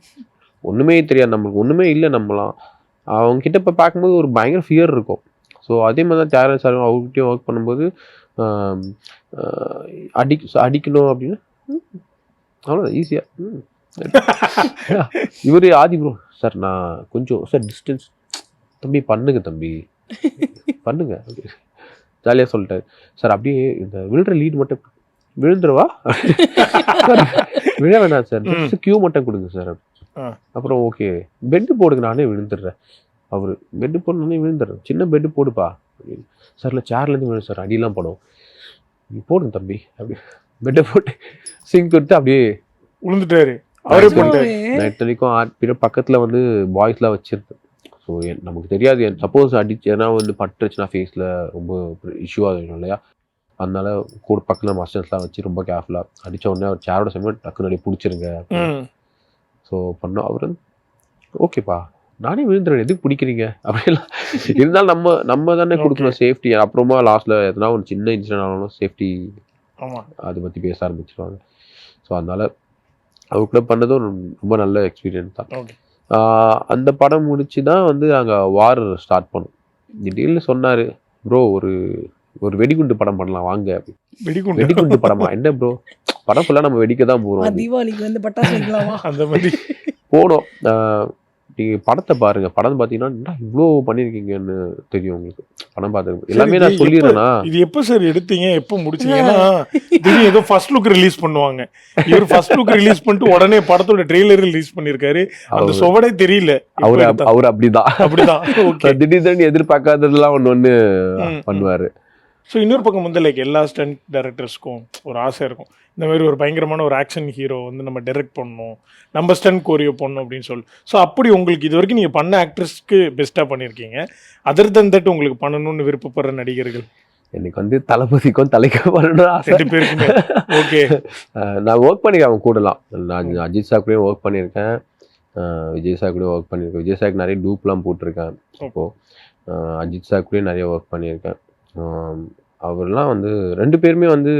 ஒன்றுமே தெரியாது, நம்மளுக்கு ஒன்றுமே இல்லை. நம்மளாம் அவங்க கிட்ட இப்போ பார்க்கும்போது ஒரு பயங்கர ஃபியர் இருக்கும். ஸோ அதே மாதிரி தான் தியாகராஜ் சார் அவர்கிட்டயும் ஒர்க் பண்ணும்போது அடிக்கணும் அப்படின்னு அவ்வளோ ஈஸியாக இவர் ஆதி ப்ரோ சார் நான் கொஞ்சம் சார் டிஸ்டன்ஸ் தம்பி பண்ணுங்க தம்பி பண்ணுங்க ஜாலியாக சொல்லிட்டாரு. சார் அப்படியே இந்த விழுற லீட் மட்டும் விழுந்துருவா விழ வேணாம் சார், கியூ மட்டும் கொடுங்க சார். அப்புறம் ஓகே பெட்டு போடுங்க, நானே விழுந்துடுறேன். அவர் பெட்டு போடணுன்னே விழுந்துடுறேன். சின்ன பெட்டு போடுப்பா அப்படின்னு. சார் இல்லை சேர்லேருந்து விழுந்து சார், அடியெல்லாம் படும், நீ போடுங்க தம்பி அப்படி பெட்டை போட்டு சிங்க் கொடுத்து அப்படியே விழுந்துட்டாரு. அவரே பண்ணிட்டாரு. நைட் வரைக்கும் 8 பேர் பக்கத்தில் வந்து பாய்ஸ்லாம் வச்சிருந்தேன். ஸோ நமக்கு தெரியாது, சப்போஸ் அடிச்சு ஏன்னா வந்து பட்டுருச்சுன்னா ஃபேஸில் ரொம்ப இஷ்யூ ஆகிடும் இல்லையா. அதனால கூட பக்கத்தில் மாஸ்டர்ஸ்லாம் வச்சு ரொம்ப கேர்ஃபுல்லாக அடித்த உடனே அவர் சேரோட சமயம் டக்குன்னு அப்படியே பிடிச்சிருங்க. ஸோ பண்ணோம். அவர் வந்து ஓகேப்பா நானே விழுந்துறேன், எதுக்கு பிடிக்கிறீங்க அப்படிலாம் இருந்தாலும் நம்ம தானே கொடுக்கணும் சேஃப்டி. அப்புறமா லாஸ்ட்டில் எதனா ஒரு சின்ன இன்சிடென்ட் ஆனாலும் சேஃப்டி அதை பற்றி பேச ஆரம்பிச்சிருவாங்க. ஸோ அதனால அவருக்குள்ள பண்ணதும் ரொம்ப நல்ல எக்ஸ்பீரியன்ஸ் தான். அந்த படம் முடிச்சு தான் வந்து நாங்கள் வார் ஸ்டார்ட் பண்ணோம். திடீர்னு சொன்னார், ப்ரோ ஒரு வெடிகுண்டு படம் பண்ணலாம் வாங்க. வெடிகுண்டு படமா என்ன ப்ரோ, படம் ஃபுல்லாக நம்ம வெடிக்க தான் போகிறோம், தீபாவளிக்கு வந்து பட்டாசு அந்த மாதிரி போனோம். நீங்கள் படத்தை பாருங்க, படம் பார்த்தீங்கன்னா இவ்வளோ பண்ணியிருக்கீங்கன்னு தெரியும் உங்களுக்கு. படம் பார்த்து எல்லாமே நான் சொல்லிடுறேன்னா இது எப்போ சார் எடுத்தீங்க எப்போ முடிச்சீங்க? ஏன்னா திடீர்னு ஏதோ ஃபர்ஸ்ட் லுக் ரிலீஸ் பண்ணுவாங்க, இவர் ஃபர்ஸ்ட் லுக் ரிலீஸ் பண்ணிட்டு உடனே படத்தோட ட்ரெய்லர் ரிலீஸ் பண்ணியிருக்காரு. அந்த சுவடே தெரியல. அவர் அப்படிதான் திடீர்னு எதிர்பார்க்காததெல்லாம் ஒன்று பண்ணுவார். ஸோ இன்னொரு பக்கம் வந்து லைக் எல்லா ஸ்டண்ட் டைரக்டர்ஸ்க்கும் ஒரு ஆசை இருக்கும், இந்த மாதிரி ஒரு பயங்கரமான ஒரு ஆக்ஷன் ஹீரோ வந்து நம்ம டைரக்ட் பண்ணணும், நம்ம ஸ்டண்ட் கோரியோ பண்ணணும் அப்படின்னு சொல்லி. ஸோ அப்படி உங்களுக்கு இது வரைக்கும் நீங்கள் பண்ண ஆக்ட்ரஸ்க்கு பெஸ்ட்டாக பண்ணியிருக்கீங்க. அதர் தன் தட் உங்களுக்கு பண்ணணும்னு விருப்பப்படுற நடிகர்கள்? எனக்கு வந்து தளபதிக்கும் தலைக்கும் பண்ணணும் ஆசை. 2 பேருக்குமே. ஓகே. நான் ஒர்க் பண்ணியிருக்கேன் அவங்க கூடலாம். நான் அஜித் சார் கூடயும் ஒர்க் பண்ணியிருக்கேன், விஜய் சார் கூட ஒர்க் பண்ணியிருக்கேன். விஜய் சாருக்கு நிறைய டூப்லாம் போட்டிருக்கேன். இப்போது அஜித் சார் கூடயும் நிறைய ஒர்க் பண்ணியிருக்கேன். அவர்லாம் வந்து 2 பேருமே வந்து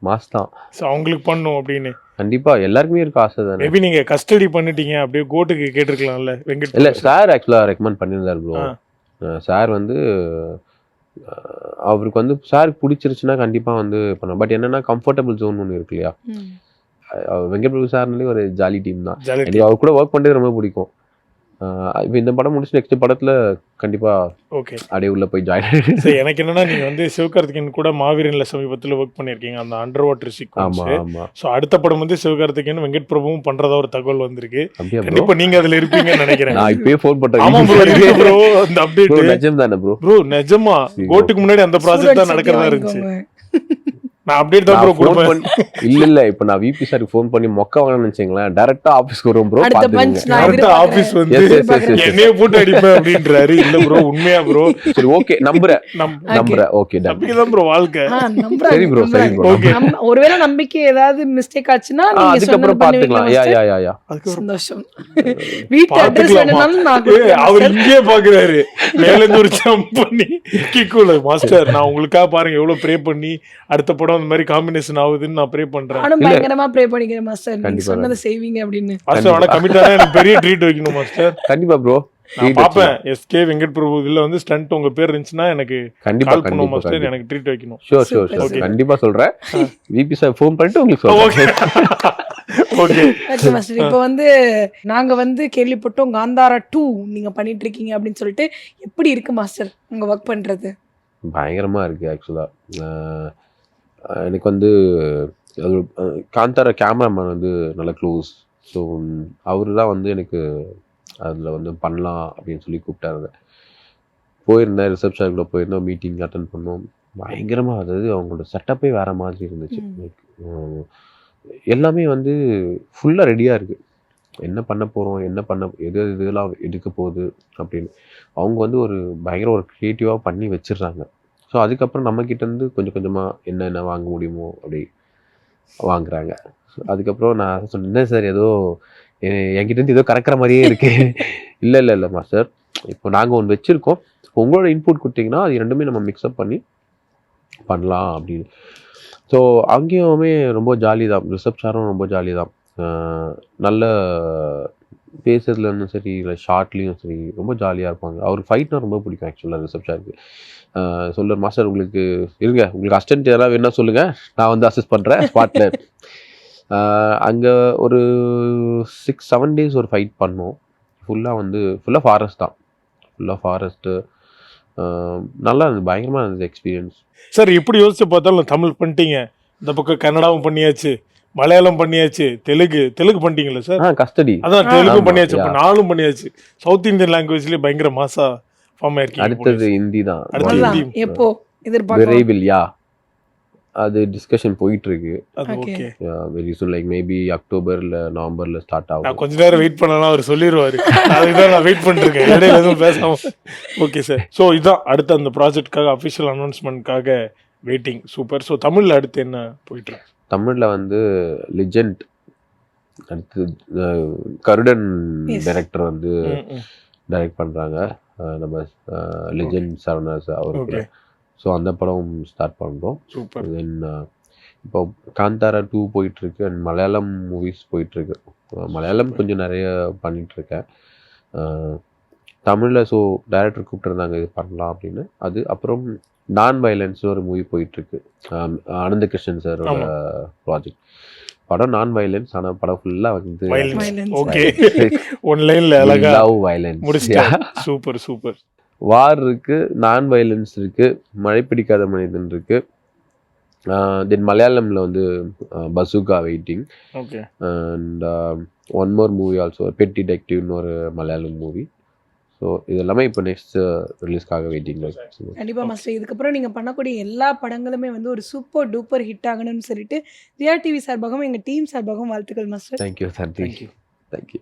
மாஸ் தான். ஸோ அவங்களுக்கு பண்ணும் அப்படின்னு கண்டிப்பாக எல்லாருக்குமே இருக்க ஆசை தானே. மேபி நீங்கள் கஸ்டடி பண்ணிட்டீங்க அப்படியே கோட்டுக்கு கேட்டிருக்கலாம்ல வெங்கட்? இல்லை சார் ஆக்சுவலாக ரெக்கமெண்ட் பண்ணியிருந்தார் ப்ரோ. சார் வந்து அவருக்கு வந்து சாருக்கு பிடிச்சிருச்சுன்னா கண்டிப்பாக வந்து பண்ண. பட் என்னன்னா கம்ஃபர்டபுள் ஜோன் ஒன்று இருக்கு இல்லையா. வெங்கட் பிரபு சார்னாலே ஒரு ஜாலி டீம் தான். எனக்கு அவர் கூட ஒர்க் பண்ணுறது ரொம்ப பிடிக்கும். இப்போ இந்த படம் முடிச்சு நெக்ஸ்ட் படத்தில் கண்டிப்பாக ஓகே அப்படியே உள்ள போய் ஜாயின். சரி, எனக்கு என்னன்னா நீங்கள் வந்து சிவகார்த்திகேயன் கூட மாவீரன்ல சமீபத்தில் ஒர்க் பண்ணியிருக்கீங்க, அந்த அண்டர் வாட்டர் சீக்வன்ஸ். ஆமாம். ஸோ அடுத்த படம் வந்து சிவகார்த்திகேயன் வெங்கட் பிரபுவும் பண்ணுறதா ஒரு தகவல் வந்திருக்கு. கண்டிப்பாக நீங்கள் அதில் இருப்பீங்கன்னு நினைக்கிறேன். நான் இப்பயே ஃபோன் பண்ணுறேன். ஆமாம் ப்ரோ, அந்த அப்டேட் நிஜம் தானே ப்ரோ? ப்ரோ நிஜமா கோட்டுக்கு முன்னாடி அந்த ப்ராஜெக்ட் தான் நடக்கிறதா இருந்துச்சு. நான் அப்டேட் தான் ப்ரோ கொடுப்பேன். இல்ல இப்போ நான் விபி சாருக்கு ஃபோன் பண்ணி மொக்க வாங்கணும்னு நினைச்சீங்களேன். டைரக்டா ஆபீஸ்க்கு வரும் ப்ரோ, பாத்துங்க. டைரக்டா ஆபீஸ் வந்து என்னைய போட்டு அடிப்பேன் அப்படின்றாரு. இல்ல ப்ரோ உண்மையா ப்ரோ? சரி ஓகே நம்புறேன். ஓகே நம்பிக்கை தான் ப்ரோ வாழ்க்கை. சரி ப்ரோ சரி ப்ரோ. ஒருவேளை நம்பிக்கை ஏதாவது மிஸ்டேக் ஆச்சுன்னா அதுக்கப்புறம் பாத்துக்கலாம். யா சந்தோஷம். வீட்டு அட்ரஸ் வேணும்னாலும் நான் அவர் இங்கே பாக்குறாரு, மேல இருந்து ஒரு ஜம்ப் பண்ணி கிக்குல மாஸ்டர் நான் உங்களுக்காக பாருங்க எவ்வளவு ப்ரே பண்ணி அடுத்த படம் அந்த மாதிரி காம்பினேஷன் ஆகுதுன்னு நான் ப்ரே பண்றேன். நானும் பயங்கரமா ப்ரே பண்ணிக்கிறேன் மாஸ்டர், நீங்க சொன்னதை செய்வீங்க அப்படின்னு. மாஸ்டர் ஆனா கமிட்டானா எனக்கு பெரிய ட்ரீட் வைக்கணும் மாஸ்டர். கண்டிப்பா ப்ரோ. நான் பாப்பேன் எஸ்கே வெங்கட் பிரபு இதுல வந்து ஸ்டண்ட் உங்க பேர் இருந்துச்சுன்னா எனக்கு கண்டிப்பா பண்ணுவோம் மாஸ்டர், எனக்கு ட்ரீட் வைக்கணும். ஷூர் கண்டிப்பா சொல்றேன். விபி சார் ஃபோன் பண்ணிட்டு உங்களுக்கு சொல்றேன். Okay master. இப்போ வந்து நாங்க வந்து கேள்விப்பட்டோம் காந்தாரா 2 நீங்க பண்ணிட்டு இருக்கீங்க அப்படின்னு சொல்லிட்டு. எப்படி இருக்கு மாஸ்டர் உங்க ஒர்க் பண்றது? பயங்கரமா இருக்கு ஆக்சுவலா. எனக்கு வந்து அது காந்தாரா கேமராமேன் வந்து நல்ல க்ளோஸ். ஸோ அவரு தான் வந்து எனக்கு அதில் வந்து பண்ணலாம் அப்படின்னு சொல்லி கூப்பிட்டாருங்க. போயிருந்தேன், ரிசப்ஷனுக்குள்ள போயிருந்தோம், மீட்டிங் அட்டன் பண்ணோம். பயங்கரமாக அதாவது அவங்களோட செட்டப்பே வேறு மாதிரி இருந்துச்சு. எல்லாமே வந்து ஃபுல்லாக ரெடியாக இருக்குது. என்ன பண்ண போகிறோம், என்ன பண்ண இதெல்லாம் எடுக்க போகுது அப்படின்னு அவங்க வந்து ஒரு பயங்கர ஒரு க்ரியேட்டிவாக பண்ணி வச்சிடுறாங்க. ஸோ அதுக்கப்புறம் நம்மக்கிட்டேருந்து கொஞ்சம் கொஞ்சமாக என்ன வாங்க முடியுமோ அப்படி வாங்குறாங்க. அதுக்கப்புறம் நான் சொன்னேன், என்ன சார் ஏதோ என்கிட்டேருந்து ஏதோ கறக்கிற மாதிரியே இருக்கு. இல்லை மாஸ்டர், இப்போ நாங்கள் ஒன்று வச்சுருக்கோம், உங்களோட இன்புட் கொடுத்தீங்கன்னா அது ரெண்டுமே நம்ம மிக்ஸ்அப் பண்ணி பண்ணலாம் அப்படின்னு. ஸோ அங்கேயுமே ரொம்ப ஜாலி தான். ரிசப்ஷனும் ரொம்ப ஜாலி தான். நல்ல பேசுறதுலன்னு சரி இல்லை ஷார்ட்லேயும் சரி ரொம்ப ஜாலியாக இருப்பாங்க. அவருக்கு ஃபைட்னா ரொம்ப பிடிக்கும் ஆக்சுவலாக ரிசப்ஷனுக்கு. சொல்லுற மாஸ்டர் உங்களுக்கு இருங்க, உங்களுக்கு அசிஸ்டன்ட் எதாவது வேணா சொல்லுங்கள், நான் வந்து அசிஸ்ட் பண்ணுறேன் ஸ்பாட்டில். அங்கே ஒரு 6-7 days ஒரு ஃபைட் பண்ணோம். ஃபுல்லாக ஃபாரஸ்ட் தான், ஃபுல்லாக ஃபாரஸ்ட்டு. நல்லா இருந்தது, பயங்கரமாக இருந்தது எக்ஸ்பீரியன்ஸ். சார் எப்படி யோசிச்சு பார்த்தாலும் தமிழ் பண்ணிட்டீங்க, இந்த பக்கம் கன்னடாவும் பண்ணியாச்சு, மலையாளம் பண்ணியாச்சு, தெலுங்கு பண்ணிட்டீங்களா சார்? கஸ்டடி அதான் தெலுங்கு ஆமா, பண்ணியாச்சு, இப்போ yeah. 4 பண்ணியாச்சு. சவுத் இந்தியன் லாங்குவேஜ்லேயே பயங்கர மாசா ஃபார்ம் ஆயிருக்கீங்க. அடுத்தது ஹிந்தி தான், அடுத்தது அதான் ஹிந்தி. எப்போ எதிர்பார்க்கலாம்? விரைவில். யா, அது டிஸ்கஷன் போயிட்டு இருக்கு. அது Okay. Okay. Very soon, like maybe அக்டோபர்ல நவம்பர்ல ஸ்டார்ட் நான் ஆகும். கொஞ்ச நேரம் வெயிட் பண்ணலாம், அவர் சொல்லிடுவாரு. அதுதான் நான் வெயிட் பண்ணிருக்கேன், இடையில எதுவும் பேசாம. Okay sir. ஸோ இதுதான் அடுத்த அந்த ப்ராஜெக்ட்காக அஃபிஷியல் அனௌன்ஸ்மெண்ட்காக வெயிட்டிங். சூப்பர். ஸோ தமிழ்ல அடுத்து என்ன போயிட்டு இருக்கு? தமிழ்ல வந்து லிஜெண்ட், அடுத்து கருடன் Yes. டைரக்டர் வந்து ம், ம். டைரக்ட் பண்றாங்க. நம்ம லிஜெண்ட் சரவணாஸ் அவருக்கு. Okay. ஸோ அந்த படம் ஸ்டார்ட் பண்ணுறோம். சூப்பர். தென் இப்போ காந்தாரா 2 போயிட்டு இருக்கு, அண்ட் மலையாளம் மூவிஸ் போயிட்டு இருக்கு. மலையாளம் கொஞ்சம் நிறைய பண்ணிட்டு இருக்கேன். தமிழில் ஸோ டைரக்டர் கூப்பிட்டுருந்தாங்க இது பண்ணலாம் அப்படின்னு. அது அப்புறம் நான் வயலன்ஸ் ஒரு மூவி போயிட்டு இருக்கு, ஆனந்த கிருஷ்ணன் சாரோட ஆமா. ப்ராஜெக்ட். படம் நான் வயலன்ஸ், ஆனால் படம் ஃபுல்லாக வந்து Violence. Violence. ஓகே. ஒன்லைன்ல அழகா லவ் வயலன்ஸ் முடிச்சிட்டேன். Super super. வார் இருக்கு, நான் வயலன்ஸ் இருக்கு, மழை பிடிக்காத மனிதன் இருக்கு. தென் மலையாளம்ல வந்து Bazooka waiting, okay. And one more movie also, pet டிடெக்டிவ்னு ஒரு மலையாளம் மூவி. ஸோ இது எல்லாமே இப்போ நெக்ஸ்ட் ரிலீஸ்க்காக வெயிட்டிங். கண்டிப்பா மாஸ்டர், இதுக்கப்புறம் நீங்க பண்ணக்கூடிய எல்லா படங்களுமே வந்து ஒரு சூப்பர் டூப்பர் ஹிட் ஆகணும்னு சொல்லிட்டு ரியா டிவி சார்பாகவும் எங்க டீம் சார்பாகவும் வாழ்த்துக்கள் master. Thank you sir, thank you. Thank you.